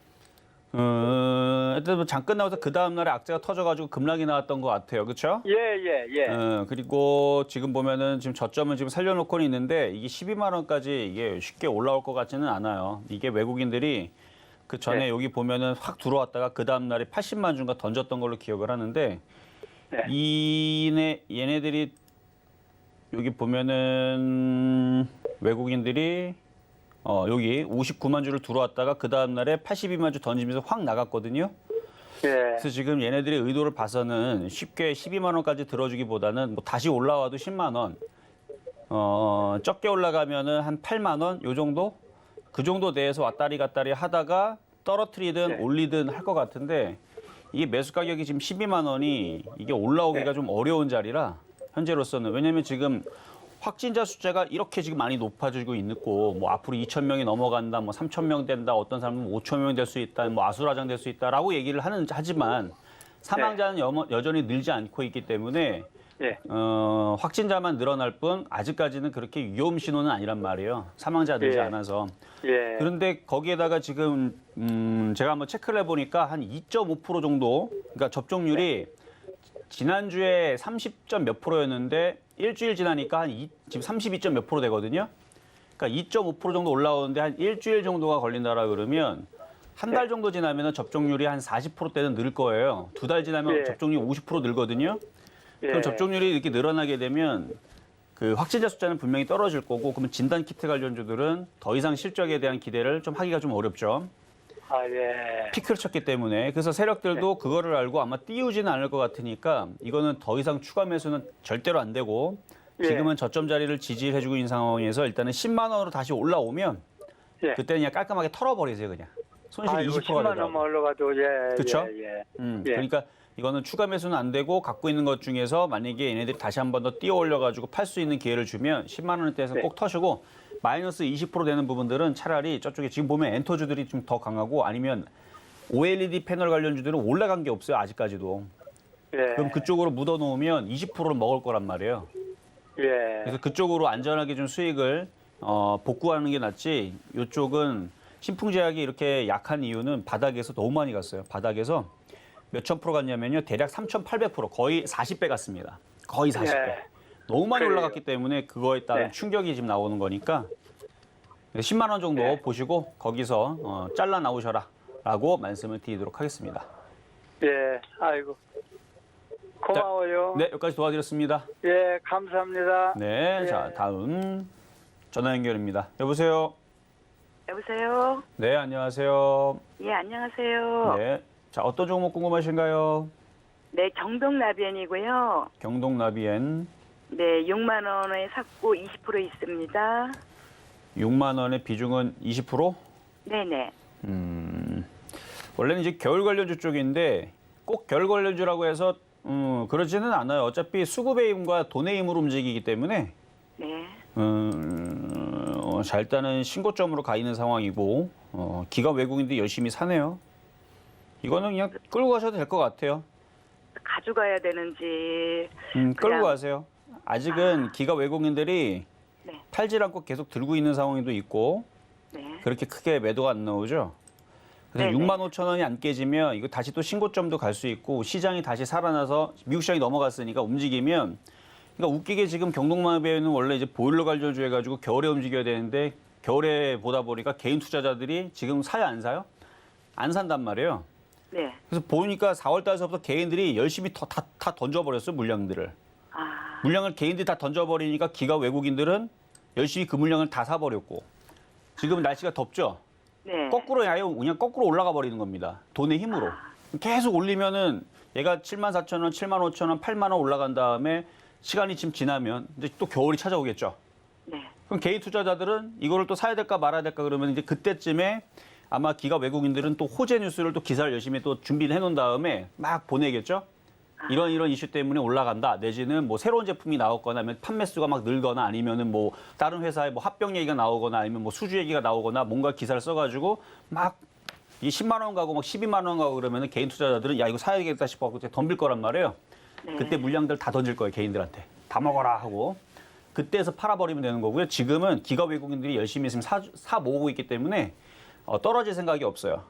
일단 뭐 장 끝나고서 그 다음 날에 악재가 터져가지고 급락이 나왔던 것 같아요, 그렇죠? 예. 그리고 지금 보면은 지금 저점은 지금 살려놓고는 있는데 이게 12만 원까지 이게 쉽게 올라올 것 같지는 않아요. 이게 외국인들이 그 전에 네. 여기 보면은 확 들어왔다가 그 다음 날에 80만 주인가 던졌던 걸로 기억을 하는데 네. 얘네들이 여기 보면은 외국인들이 여기 59만 주를 들어왔다가 그 다음 날에 82만 주 던지면서 확 나갔거든요. 예. 그래서 지금 얘네들의 의도를 봐서는 쉽게 12만 원까지 들어주기보다는 뭐 다시 올라와도 10만 원, 적게 올라가면은 한 8만 원, 요 정도? 그 정도 내에서 왔다리 갔다리 하다가 떨어뜨리든 네. 올리든 할 것 같은데 이게 매수 가격이 지금 12만 원이 이게 올라오기가 네. 좀 어려운 자리라 현재로서는 왜냐면 지금 확진자 숫자가 이렇게 지금 많이 높아지고 있고 뭐 앞으로 2,000명이 넘어간다, 뭐 3,000명 된다, 어떤 사람은 5,000명 될 수 있다, 뭐 아수라장 될 수 있다라고 얘기를 하지만 사망자는 여전히 늘지 않고 있기 때문에 예. 확진자만 늘어날 뿐 아직까지는 그렇게 위험 신호는 아니란 말이에요. 사망자 늘지 예. 않아서. 예. 그런데 거기에다가 지금 제가 한번 체크를 해보니까 한 2.5% 정도, 그러니까 접종률이 지난주에 30점 몇 프로였는데 일주일 지나니까 지금 32점 몇 프로 되거든요. 그러니까 2.5% 정도 올라오는데 한 일주일 정도가 걸린다라 그러면 한 달 정도 지나면 접종률이 한 40%대는 늘 거예요. 2달 지나면 예. 접종률이 50% 늘거든요. 그럼 예. 접종률이 이렇게 늘어나게 되면 그 확진자 숫자는 분명히 떨어질 거고 그러면 진단 키트 관련주들은 더 이상 실적에 대한 기대를 좀 하기가 좀 어렵죠. 예. 피크를 쳤기 때문에. 그래서 세력들도 그거를 알고 아마 띄우지는 않을 것 같으니까 이거는 더 이상 추가 매수는 절대로 안 되고 지금은 저점 자리를 지지해주고 있는 상황에서 일단은 10만 원으로 다시 올라오면 예. 그때는 그냥 깔끔하게 털어버리세요, 그냥. 손실이 아이고, 20%가 10만 되더라고. 원만 올라가도 예. 그쵸? 예. 예. 그러니까 이거는 추가 매수는 안 되고 갖고 있는 것 중에서 만약에 얘네들이 다시 한 번 더 띄워 올려가지고 팔 수 있는 기회를 주면 10만 원대에서 네. 꼭 터시고 마이너스 20% 되는 부분들은 차라리 저쪽에 지금 보면 엔터주들이 좀 더 강하고 아니면 OLED 패널 관련주들은 올라간 게 없어요, 아직까지도. 예. 그럼 그쪽으로 묻어놓으면 20%를 먹을 거란 말이에요. 예. 그래서 그쪽으로 안전하게 좀 수익을 복구하는 게 낫지 이쪽은 신풍제약이 이렇게 약한 이유는 바닥에서 너무 많이 갔어요. 바닥에서 몇천 프로 갔냐면요. 대략 3,800%, 거의 40배 갔습니다. 거의 40배. 예. 너무 많이 그래요. 올라갔기 때문에 그거에 따른 네. 충격이 지금 나오는 거니까 10만 원 정도 네. 보시고 거기서 잘라 나오셔라라고 말씀을 드리도록 하겠습니다. 예. 아이고. 고마워요. 네, 여기까지 도와드렸습니다. 예, 감사합니다. 네, 예. 자 다음 전화 연결입니다. 여보세요. 여보세요? 네, 안녕하세요. 예, 안녕하세요. 네, 자 어떤 종목 궁금하신가요? 네, 경동나비엔이고요. 경동나비엔. 네, 6만 원에 샀고 20% 있습니다. 6만 원의 비중은 20%? 네네. 원래는 이제 겨울 관련주 쪽인데 꼭 겨울 관련주라고 해서 그러지는 않아요. 어차피 수급의 힘과 돈의 힘으로 움직이기 때문에 네. 자, 일단은 신고점으로 가 있는 상황이고 기관 외국인들이 열심히 사네요. 이거는 그냥 끌고 가셔도 될 것 같아요. 가져가야 되는지. 끌고 그냥- 가세요. 아직은 기관 외국인들이 네. 팔질 않고 계속 들고 있는 상황도 있고 네. 그렇게 크게 매도가 안 나오죠. 그래서 네네. 6만 5천 원이 안 깨지면 이거 다시 또 신고점도 갈 수 있고 시장이 다시 살아나서 미국 시장이 넘어갔으니까 움직이면 그러니까 웃기게 지금 경동마비에는 원래 이제 보일러 관련주 해가지고 겨울에 움직여야 되는데 겨울에 보다 보니까 개인 투자자들이 지금 사요 안 사요? 안 산단 말이에요. 네. 그래서 보니까 4월 달서부터 개인들이 열심히 다 던져버렸어요 물량들을. 아, 물량을 개인들이 다 던져버리니까 기관 외국인들은 열심히 그 물량을 다 사버렸고 지금 날씨가 덥죠. 네. 거꾸로 아예 그냥 거꾸로 올라가 버리는 겁니다. 돈의 힘으로. 계속 올리면은 얘가 7만 4천 원, 7만 5천 원, 8만 원 올라간 다음에 시간이 좀 지나면 이제 또 겨울이 찾아오겠죠. 네. 그럼 개인 투자자들은 이거를 또 사야 될까 말아야 될까 그러면 이제 그때쯤에 아마 기관 외국인들은 또 호재 뉴스를 또 기사를 열심히 또 준비를 해놓은 다음에 막 보내겠죠. 이런 이슈 때문에 올라간다. 내지는 뭐 새로운 제품이 나왔거나 아니면 판매 수가 막 늘거나 아니면은 뭐 다른 회사의 뭐 합병 얘기가 나오거나 아니면 뭐 수주 얘기가 나오거나 뭔가 기사를 써가지고 막 이 10만 원 가고 막 12만 원 가고 그러면은 개인 투자자들은 야 이거 사야겠다 싶어갖고 덤빌 거란 말이에요. 네. 그때 물량들 다 던질 거예요 개인들한테. 다 먹어라 하고. 그때에서 팔아버리면 되는 거고요. 지금은 기관 외국인들이 열심히 있으면 사 모으고 있기 때문에 떨어질 생각이 없어요.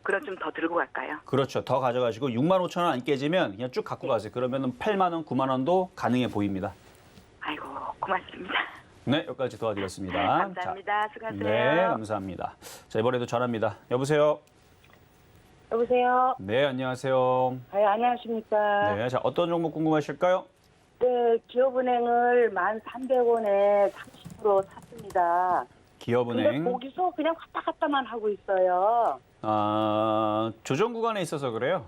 그럼 좀 더 들고 갈까요? 그렇죠. 더 가져가시고 6만 5천 원 안 깨지면 그냥 쭉 갖고 가세요. 그러면은 8만 원, 9만 원도 가능해 보입니다. 아이고, 고맙습니다. 네, 여기까지 도와드렸습니다. 감사합니다. 자, 수고하세요. 네, 감사합니다. 자, 이번에도 전화입니다. 여보세요. 여보세요. 네, 안녕하세요. 안녕하십니까. 네, 자, 어떤 종목 궁금하실까요? 네, 기업은행을 1,300원에 30% 샀습니다. 근데 기업은행. 거기서 그냥 왔다 갔다만 하고 있어요. 조정 구간에 있어서 그래요.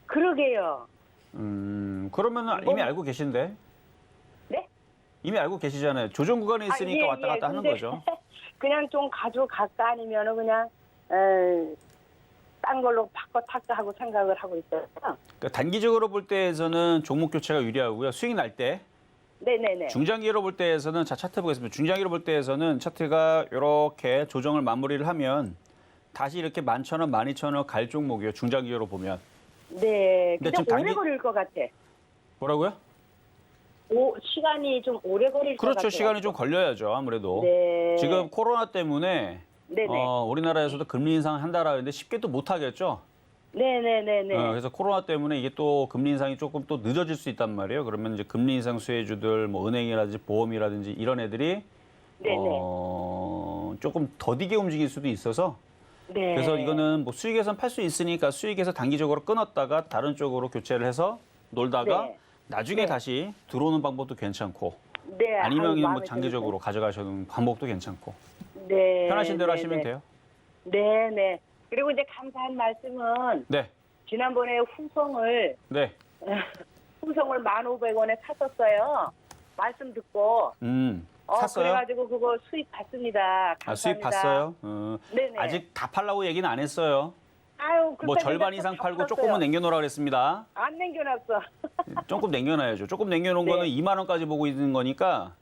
그러게요. 그러면은 이미 알고 계신데. 네? 이미 알고 계시잖아요. 조정 구간에 있으니까 예, 왔다 갔다 하는 근데 거죠. 그냥 좀 가져갈까 아니면은 그냥 딴 걸로 바꿔 탈까 하고 생각을 하고 있어요. 그러니까 단기적으로 볼 때에서는 종목 교체가 유리하고요. 수익 날 때. 네네네. 중장기로 볼 때에서는 자 차트 보겠습니다. 중장기로 볼 때에서는 차트가 이렇게 조정을 마무리를 하면 다시 이렇게 11,000원, 12,000원 갈 종목이에요. 중장기로 보면. 네. 근데 근데 지금 오래 걸릴 것 같아. 뭐라고요? 시간이 좀 오래 걸릴 것 같아요. 그렇죠. 시간이 좀 걸려야죠. 아무래도. 네. 지금 코로나 때문에 네네. 우리나라에서도 금리 인상 한다라는데 쉽게 또 못 하겠죠. 네네네네. 그래서 코로나 때문에 이게 또 금리 인상이 조금 또 늦어질 수 있단 말이에요. 그러면 이제 금리 인상 수혜주들, 뭐 은행이라든지 보험이라든지 이런 애들이 네네. 조금 더디게 움직일 수도 있어서 네. 그래서 이거는 뭐 수익에선 팔 수 있으니까 수익에서 단기적으로 끊었다가 다른 쪽으로 교체를 해서 놀다가 네. 나중에 네. 다시 들어오는 방법도 괜찮고 네. 아니면 아유, 그냥 뭐 마음에 장기적으로 가져가시는 방법도 괜찮고 드네요. 네. 편하신 대로 네, 하시면 네. 돼요. 네네. 그리고 이제 감사한 말씀은 네, 지난번에 후성을 네. 1,500원에 샀었어요. 말씀 듣고 샀어요? 그래가지고 그거 수익 봤습니다. 감사합니다. 수익 봤어요? 네네. 아직 다 팔라고 얘기는 안 했어요. 아유, 뭐 그때 절반 근데 이상 다 팔고 팔았어요. 조금은 남겨놓으라 그랬습니다. 안 남겨놨어. 조금 남겨놔야죠. 조금 남겨놓은 네. 거는 2만 원까지 보고 있는 거니까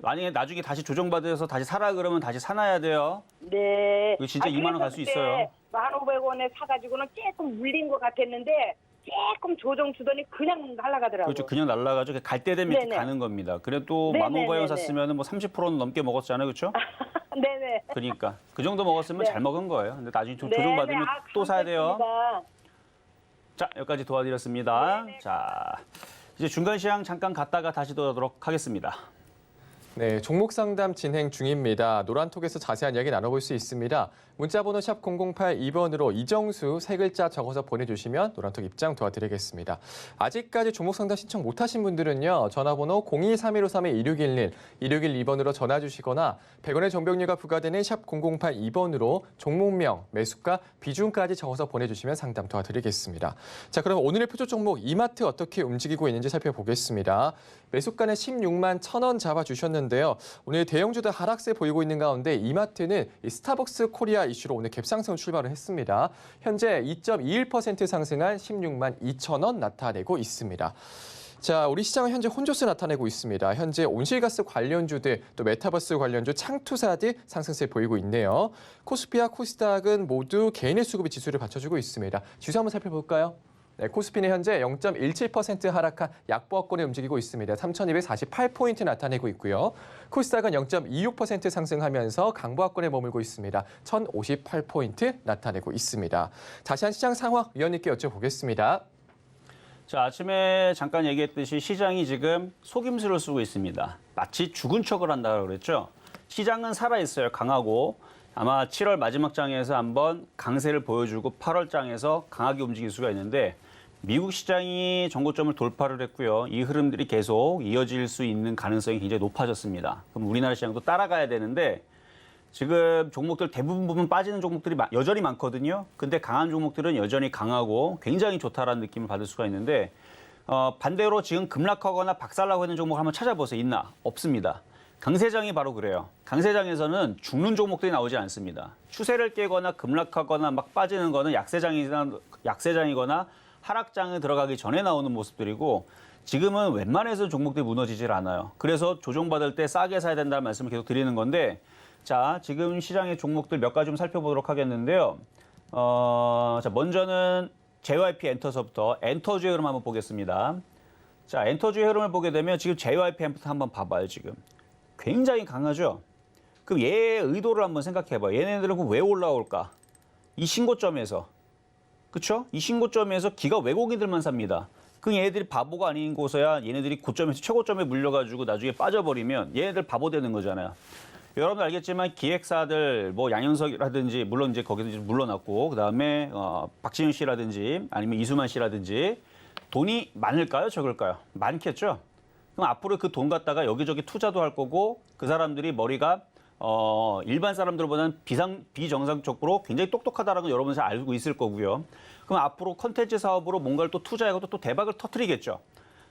만약에 나중에 다시 조정받아서 다시 사라 그러면 다시 사놔야 돼요. 네. 이거 진짜 2만 원 갈 수 있어요. 1,500원에 사가지고는 조금 물린 것 같았는데 조금 조정 주더니 그냥 날아가더라고요. 그렇죠. 그냥 날라가죠. 갈 때 되면 이렇게 네네. 가는 겁니다. 그래도 네네네네. 15,000원 샀으면 뭐 30%는 넘게 먹었잖아요. 그렇죠? 네네. 그러니까 그 정도 먹었으면 네. 잘 먹은 거예요. 근데 나중에 네네. 조정받으면 또 사야 돼요. 감사합니다. 자, 여기까지 도와드렸습니다. 네네. 자, 이제 중간 시황 잠깐 갔다가 다시 돌아오도록 하겠습니다. 네, 종목 상담 진행 중입니다. 노란톡에서 자세한 이야기 나눠볼 수 있습니다. 문자번호 샵 0082번으로 이정수 세 글자 적어서 보내주시면 노란톡 입장 도와드리겠습니다. 아직까지 종목 상담 신청 못하신 분들은요. 전화번호 023153-2611, 2612번으로 전화 주시거나 100원의 정보료가 부과되는 샵 0082번으로 종목명, 매수가, 비중까지 적어서 보내주시면 상담 도와드리겠습니다. 자, 그럼 오늘의 표적 종목 이마트 어떻게 움직이고 있는지 살펴보겠습니다. 매수가는 16만 1,000원 잡아주셨는데 하는데요. 오늘 대형주들 하락세 보이고 있는 가운데 이마트는 이 스타벅스 코리아 이슈로 오늘 갭상승 출발을 했습니다. 현재 2.21% 상승한 16만 2천 원 나타내고 있습니다. 자, 우리 시장은 현재 혼조세 나타내고 있습니다. 현재 온실가스 관련주들, 또 메타버스 관련주, 창투사들 상승세 보이고 있네요. 코스피와 코스닥은 모두 개인의 수급이 지수를 받쳐주고 있습니다. 지수 한번 살펴볼까요? 네, 코스피는 현재 0.17% 하락한 약보합권에 움직이고 있습니다. 3,248포인트 나타내고 있고요. 코스닥은 0.26% 상승하면서 강보합권에 머물고 있습니다. 1,058포인트 나타내고 있습니다. 자세한 시장 상황 위원님께 여쭤보겠습니다. 자, 아침에 잠깐 얘기했듯이 시장이 지금 속임수를 쓰고 있습니다. 마치 죽은 척을 한다고 그랬죠. 시장은 살아있어요. 강하고. 아마 7월 마지막 장에서 한번 강세를 보여주고 8월 장에서 강하게 움직일 수가 있는데 미국 시장이 전고점을 돌파를 했고요. 이 흐름들이 계속 이어질 수 있는 가능성이 굉장히 높아졌습니다. 그럼 우리나라 시장도 따라가야 되는데 지금 종목들 대부분 보면 빠지는 종목들이 여전히 많거든요. 근데 강한 종목들은 여전히 강하고 굉장히 좋다라는 느낌을 받을 수가 있는데 반대로 지금 급락하거나 박살나고 있는 종목 한번 찾아보세요. 있나? 없습니다. 강세장이 바로 그래요. 강세장에서는 죽는 종목들이 나오지 않습니다. 추세를 깨거나 급락하거나 막 빠지는 거는 약세장이거나 하락장에 들어가기 전에 나오는 모습들이고 지금은 웬만해서 종목들이 무너지질 않아요. 그래서 조정받을 때 싸게 사야 된다는 말씀을 계속 드리는 건데 자, 지금 시장의 종목들 몇 가지 좀 살펴보도록 하겠는데요. 자, 먼저는 JYP 엔터서부터 엔터주의 흐름 한번 보겠습니다. 자, 엔터주의 흐름을 보게 되면 지금 JYP 엔터 한번 봐봐요, 지금. 굉장히 강하죠? 그럼 얘의 의도를 한번 생각해봐요. 얘네들은 그럼 왜 올라올까? 이 신고점에서. 그쵸? 이 신고점에서 기가 외국인들만 삽니다. 그럼 얘네들이 바보가 아닌 곳에야 얘네들이 고점에서 최고점에 물려가지고 나중에 빠져버리면 얘네들 바보 되는 거잖아요. 여러분 알겠지만 기획사들 뭐 양현석이라든지 물론 이제 거기서 물러났고 그다음에 박진영 씨라든지 아니면 이수만 씨라든지 돈이 많을까요? 적을까요? 많겠죠. 그럼 앞으로 그 돈 갖다가 여기저기 투자도 할 거고 그 사람들이 머리가 일반 사람들보다는 비정상적으로 굉장히 똑똑하다라는 걸 여러분이 잘 알고 있을 거고요. 그럼 앞으로 컨텐츠 사업으로 뭔가를 또 투자하고 또 대박을 터뜨리겠죠.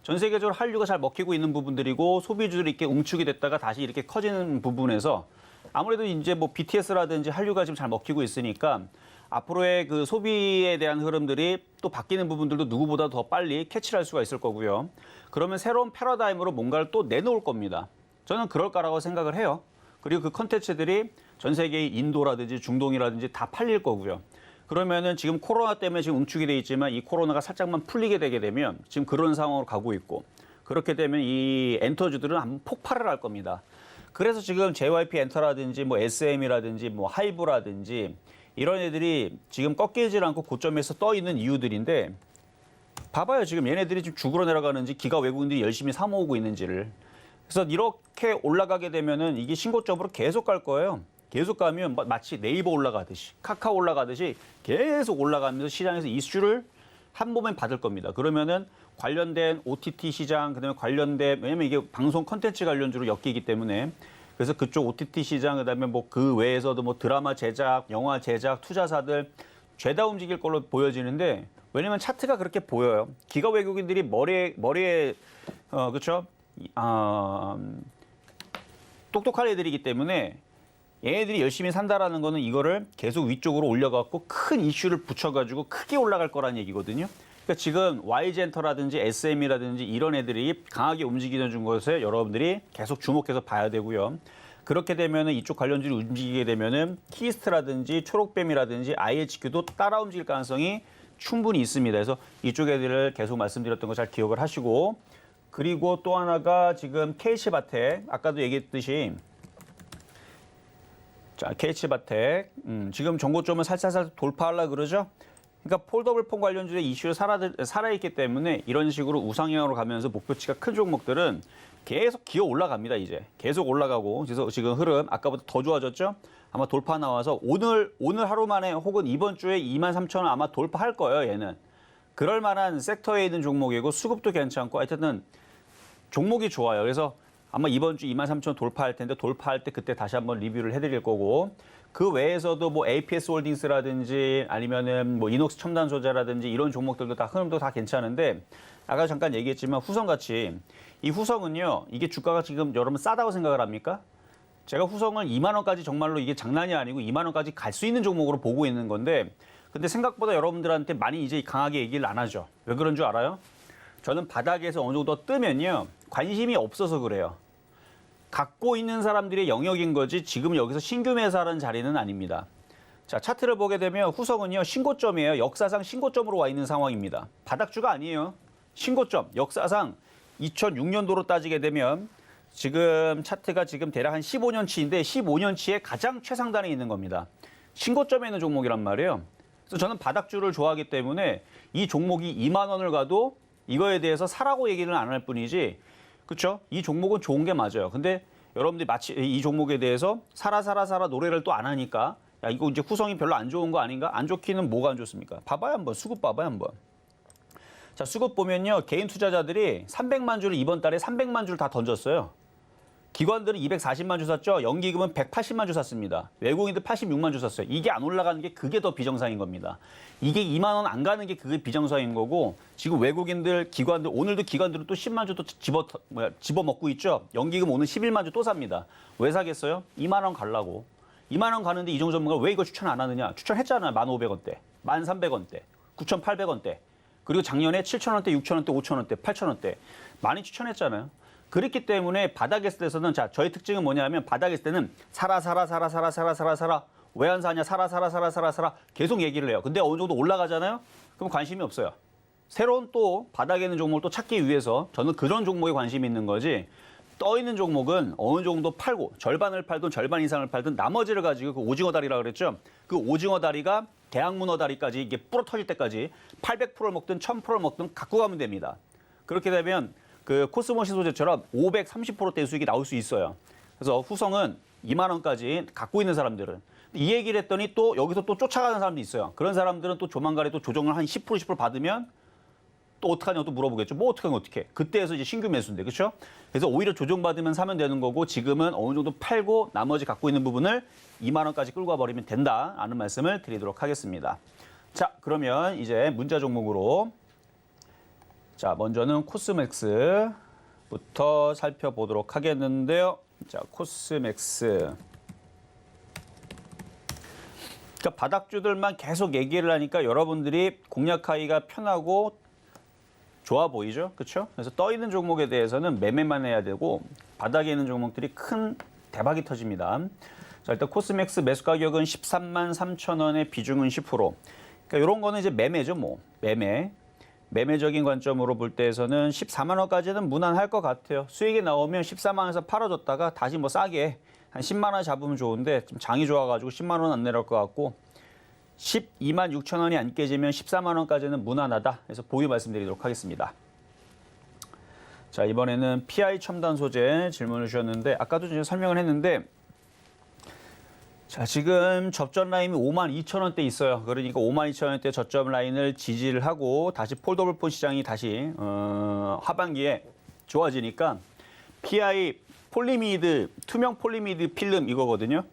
전 세계적으로 한류가 잘 먹히고 있는 부분들이고 소비주들이 이렇게 응축이 됐다가 다시 이렇게 커지는 부분에서 아무래도 이제 뭐 BTS라든지 한류가 지금 잘 먹히고 있으니까 앞으로의 그 소비에 대한 흐름들이 또 바뀌는 부분들도 누구보다 더 빨리 캐치를 할 수가 있을 거고요. 그러면 새로운 패러다임으로 뭔가를 또 내놓을 겁니다. 저는 그럴 거라고 생각을 해요. 그리고 그 컨텐츠들이 전 세계의 인도라든지 중동이라든지 다 팔릴 거고요. 그러면은 지금 코로나 때문에 지금 응축이 돼 있지만 이 코로나가 살짝만 풀리게 되게 되면 지금 그런 상황으로 가고 있고 그렇게 되면 이 엔터주들은 한번 폭발을 할 겁니다. 그래서 지금 JYP 엔터라든지 뭐 SM이라든지 뭐 하이브라든지 이런 애들이 지금 꺾이질 않고 고점에서 떠 있는 이유들인데 봐봐요. 지금 얘네들이 지금 죽으러 내려가는지 기가 외국인들이 열심히 사 모으고 있는지를. 그래서 이렇게 올라가게 되면은 이게 신고점으로 계속 갈 거예요. 계속 가면 마치 네이버 올라가듯이 카카오 올라가듯이 계속 올라가면서 시장에서 이슈를 한 몸에 받을 겁니다. 그러면은 관련된 OTT 시장, 그다음에 관련된 왜냐면 이게 방송 콘텐츠 관련주로 엮이기 때문에 그래서 그쪽 OTT 시장 그다음에 뭐 그 외에서도 뭐 드라마 제작, 영화 제작, 투자사들 죄다 움직일 걸로 보여지는데 왜냐면 차트가 그렇게 보여요. 기가 외국인들이 머리에 그렇죠? 똑똑한 애들이기 때문에 얘네들이 열심히 산다라는 거는 이거를 계속 위쪽으로 올려갖고 큰 이슈를 붙여가지고 크게 올라갈 거란 얘기거든요. 그러니까 지금 YG엔터라든지 SM이라든지 이런 애들이 강하게 움직이는 것에 여러분들이 계속 주목해서 봐야 되고요. 그렇게 되면은 이쪽 관련주를 움직이게 되면은 키스트라든지 초록뱀이라든지 IHQ도 따라 움직일 가능성이 충분히 있습니다. 그래서 이쪽 애들을 계속 말씀드렸던 거 잘 기억을 하시고 그리고 또 하나가 지금 KH바텍 아까도 얘기했듯이 자, KH바텍 지금 정고점을 살짝 돌파하려고 그러죠. 그러니까 폴더블 폰 관련주의 이슈를 살아있기 때문에 이런 식으로 우상향으로 가면서 목표치가 큰 종목들은 계속 기어 올라갑니다. 이제 계속 올라가고 그래서 지금 흐름 아까보다 더 좋아졌죠. 아마 돌파 나와서 오늘 하루 만에 혹은 이번 주에 23,000원 아마 돌파할 거예요. 얘는 그럴 만한 섹터에 있는 종목이고 수급도 괜찮고 하여튼 종목이 좋아요. 그래서 아마 이번 주 23,000원 돌파할 텐데 돌파할 때 그때 다시 한번 리뷰를 해드릴 거고 그 외에서도 뭐 APS 홀딩스라든지 아니면은 뭐 이녹스 첨단 소재라든지 이런 종목들도 다 흐름도 다 괜찮은데 아까 잠깐 얘기했지만 후성같이 이 후성은요. 이게 주가가 지금 여러분 싸다고 생각을 합니까? 제가 후성을 2만 원까지 정말로 이게 장난이 아니고 2만 원까지 갈 수 있는 종목으로 보고 있는 건데 근데 생각보다 여러분들한테 많이 이제 강하게 얘기를 안 하죠. 왜 그런 줄 알아요? 저는 바닥에서 어느 정도 뜨면요. 관심이 없어서 그래요. 갖고 있는 사람들의 영역인 거지 지금 여기서 신규 매수하는 자리는 아닙니다. 자, 차트를 보게 되면 후성은요. 신고점이에요. 역사상 신고점으로 와 있는 상황입니다. 바닥주가 아니에요. 신고점. 역사상 2006년도로 따지게 되면 지금 차트가 지금 대략 한 15년치인데 15년치의 가장 최상단에 있는 겁니다. 신고점에 있는 종목이란 말이에요. 그래서 저는 바닥주를 좋아하기 때문에 이 종목이 2만 원을 가도 이거에 대해서 사라고 얘기는 안 할 뿐이지 그렇죠? 이 종목은 좋은 게 맞아요. 근데 여러분들이 마치 이 종목에 대해서 사라 노래를 또 안 하니까 야 이거 이제 후성이 별로 안 좋은 거 아닌가? 안 좋기는 뭐가 안 좋습니까? 봐봐요 한번 수급 봐봐요 한번. 자 수급 보면요 개인 투자자들이 300만 주를 이번 달에 300만 주를 다 던졌어요. 기관들은 240만 주 샀죠. 연기금은 180만 주 샀습니다. 외국인들 86만 주 샀어요. 이게 안 올라가는 게 그게 더 비정상인 겁니다. 이게 2만 원 안 가는 게 그게 비정상인 거고 지금 외국인들, 기관들 오늘도 기관들은 또 10만 주 또 집어먹고 있죠. 연기금 오늘 11만 주 또 삽니다. 왜 사겠어요? 2만 원 가려고. 2만 원 가는데 이종호 전문가가 왜 이거 추천 안 하느냐. 추천했잖아요. 1,500원대, 1,300원대, 9,800원대. 그리고 작년에 7,000원대, 6,000원대, 5,000원대, 8,000원대. 많이 추천했잖아요. 그렇기 때문에 바닥에 있을 때서는 자 저의 특징은 뭐냐면 바닥에 있을 때는 사라 왜 안 사냐 사라 계속 얘기를 해요. 근데 어느 정도 올라가잖아요. 그럼 관심이 없어요. 새로운 또 바닥에 있는 종목을 또 찾기 위해서 저는 그런 종목에 관심이 있는 거지 떠 있는 종목은 어느 정도 팔고 절반을 팔든 절반 이상을 팔든 나머지를 가지고 그 오징어 다리라고 그랬죠. 그 오징어 다리가 대학문어 다리까지 이게 불어 터질 때까지 800%를 먹든 1000%를 먹든 갖고 가면 됩니다. 그렇게 되면 그 코스모시 소재처럼 530%대 수익이 나올 수 있어요. 그래서 후성은 2만 원까지 갖고 있는 사람들은 이 얘기를 했더니 또 여기서 또 쫓아가는 사람도 있어요. 그런 사람들은 또 조만간에 또 조정을 한 10% 받으면 또 어떡하냐고 또 물어보겠죠. 뭐 어떡하면 어떡해. 그때에서 이제 신규 매수인데 그렇죠? 그래서 오히려 조정받으면 사면 되는 거고 지금은 어느 정도 팔고 나머지 갖고 있는 부분을 2만 원까지 끌고 와버리면 된다라는 말씀을 드리도록 하겠습니다. 자 그러면 이제 문자 종목으로 자, 먼저는 코스맥스부터 살펴보도록 하겠는데요. 자, 코스맥스. 그러니까 바닥주들만 계속 얘기를 하니까 여러분들이 공략하기가 편하고 좋아 보이죠? 그렇죠? 그래서 떠 있는 종목에 대해서는 매매만 해야 되고 바닥에 있는 종목들이 큰 대박이 터집니다. 자, 일단 코스맥스 매수 가격은 13만 3천 원에 비중은 10%. 그러니까 이런 거는 이제 매매죠, 뭐. 매매적인 관점으로 볼 때에서는 14만 원까지는 무난할 것 같아요. 수익이 나오면 14만 원에서 팔아줬다가 다시 뭐 싸게 한 10만 원 잡으면 좋은데 좀 장이 좋아가지고 10만 원 안 내려올 것 같고 12만 6천 원이 안 깨지면 14만 원까지는 무난하다. 그래서 보유 말씀드리도록 하겠습니다. 자 이번에는 PI 첨단 소재 질문을 주셨는데 아까도 제가 설명을 했는데 자, 지금 접전 라인이 52,000원대 있어요. 그러니까 52,000원대 저점 라인을 지지를 하고 다시 폴더블 폰 시장이 다시 하반기에 좋아지니까 PI 폴리미드, 투명 폴리미드 필름 이거거든요.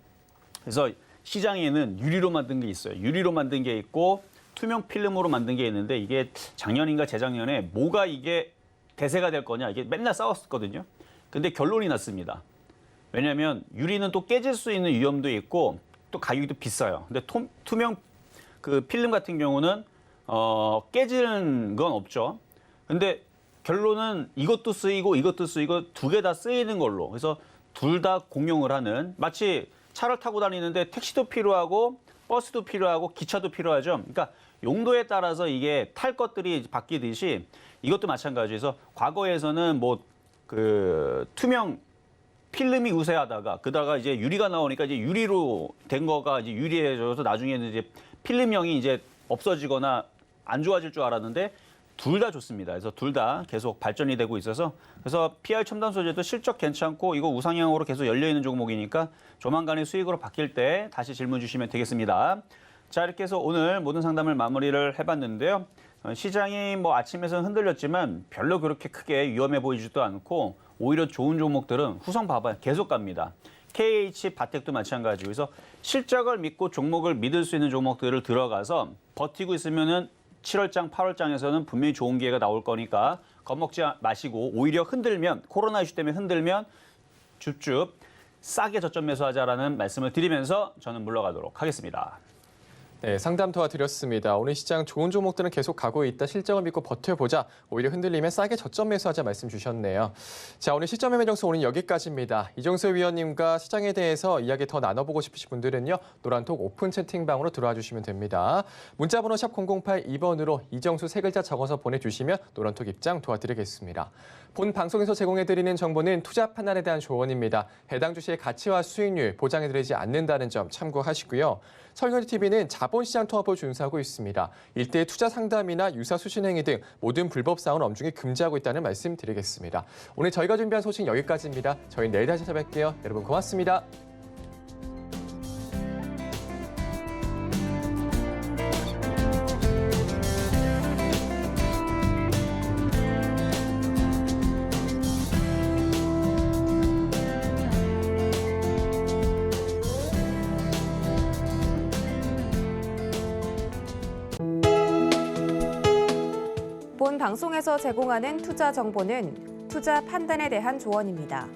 그래서 시장에는 유리로 만든 게 있어요. 유리로 만든 게 있고 투명 필름으로 만든 게 있는데 이게 작년인가 재작년에 뭐가 이게 대세가 될 거냐 이게 맨날 싸웠거든요. 근데 결론이 났습니다. 왜냐하면 유리는 또 깨질 수 있는 위험도 있고 또 가격이 또 비싸요. 근데 투명 그 필름 같은 경우는 깨지는 건 없죠. 근데 결론은 이것도 쓰이고 두 개 다 쓰이는 걸로. 그래서 둘 다 공용을 하는 마치 차를 타고 다니는데 택시도 필요하고 버스도 필요하고 기차도 필요하죠. 그러니까 용도에 따라서 이게 탈 것들이 바뀌듯이 이것도 마찬가지에서 과거에서는 뭐 그 투명 필름이 우세하다가 그다가 이제 유리가 나오니까 이제 유리로 된 거가 이제 유리해져서 나중에는 이제 필름형이 이제 없어지거나 안 좋아질 줄 알았는데 둘 다 좋습니다. 그래서 둘 다 계속 발전이 되고 있어서 그래서 PR 첨단 소재도 실적 괜찮고 이거 우상향으로 계속 열려 있는 종목이니까 조만간에 수익으로 바뀔 때 다시 질문 주시면 되겠습니다. 자 이렇게 해서 오늘 모든 상담을 마무리를 해봤는데요. 시장이 뭐 아침에서는 흔들렸지만 별로 그렇게 크게 위험해 보이지도 않고 오히려 좋은 종목들은 후성 봐봐요. 계속 갑니다. KH, 바텍도 마찬가지고 그래서 실적을 믿고 종목을 믿을 수 있는 종목들을 들어가서 버티고 있으면은 7월장, 8월장에서는 분명히 좋은 기회가 나올 거니까 겁먹지 마시고 오히려 흔들면 코로나 이슈 때문에 흔들면 줍줍 싸게 저점 매수하자라는 말씀을 드리면서 저는 물러가도록 하겠습니다. 네, 상담 도와드렸습니다. 오늘 시장 좋은 종목들은 계속 가고 있다. 실적을 믿고 버텨보자. 오히려 흔들리면 싸게 저점 매수하자 말씀 주셨네요. 자, 오늘 시점 매매 정수 오늘 여기까지입니다. 이정수 위원님과 시장에 대해서 이야기 더 나눠보고 싶으신 분들은요. 노란톡 오픈 채팅방으로 들어와 주시면 됩니다. 문자번호 샵 0082번으로 이정수 세 글자 적어서 보내주시면 노란톡 입장 도와드리겠습니다. 본 방송에서 제공해드리는 정보는 투자 판단에 대한 조언입니다. 해당 주식의 가치와 수익률 보장해드리지 않는다는 점 참고하시고요. 설거지TV는 자본시장 통합을 준수하고 있습니다. 일대의 투자 상담이나 유사 수신 행위 등 모든 불법 사항은 엄중히 금지하고 있다는 말씀 드리겠습니다. 오늘 저희가 준비한 소식 여기까지입니다. 저희 내일 다시 찾아뵐게요. 여러분 고맙습니다. 본 방송에서 제공하는 투자 정보는 투자 판단에 대한 조언입니다.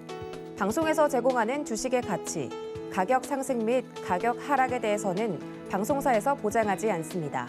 방송에서 제공하는 주식의 가치, 가격 상승 및 가격 하락에 대해서는 방송사에서 보장하지 않습니다.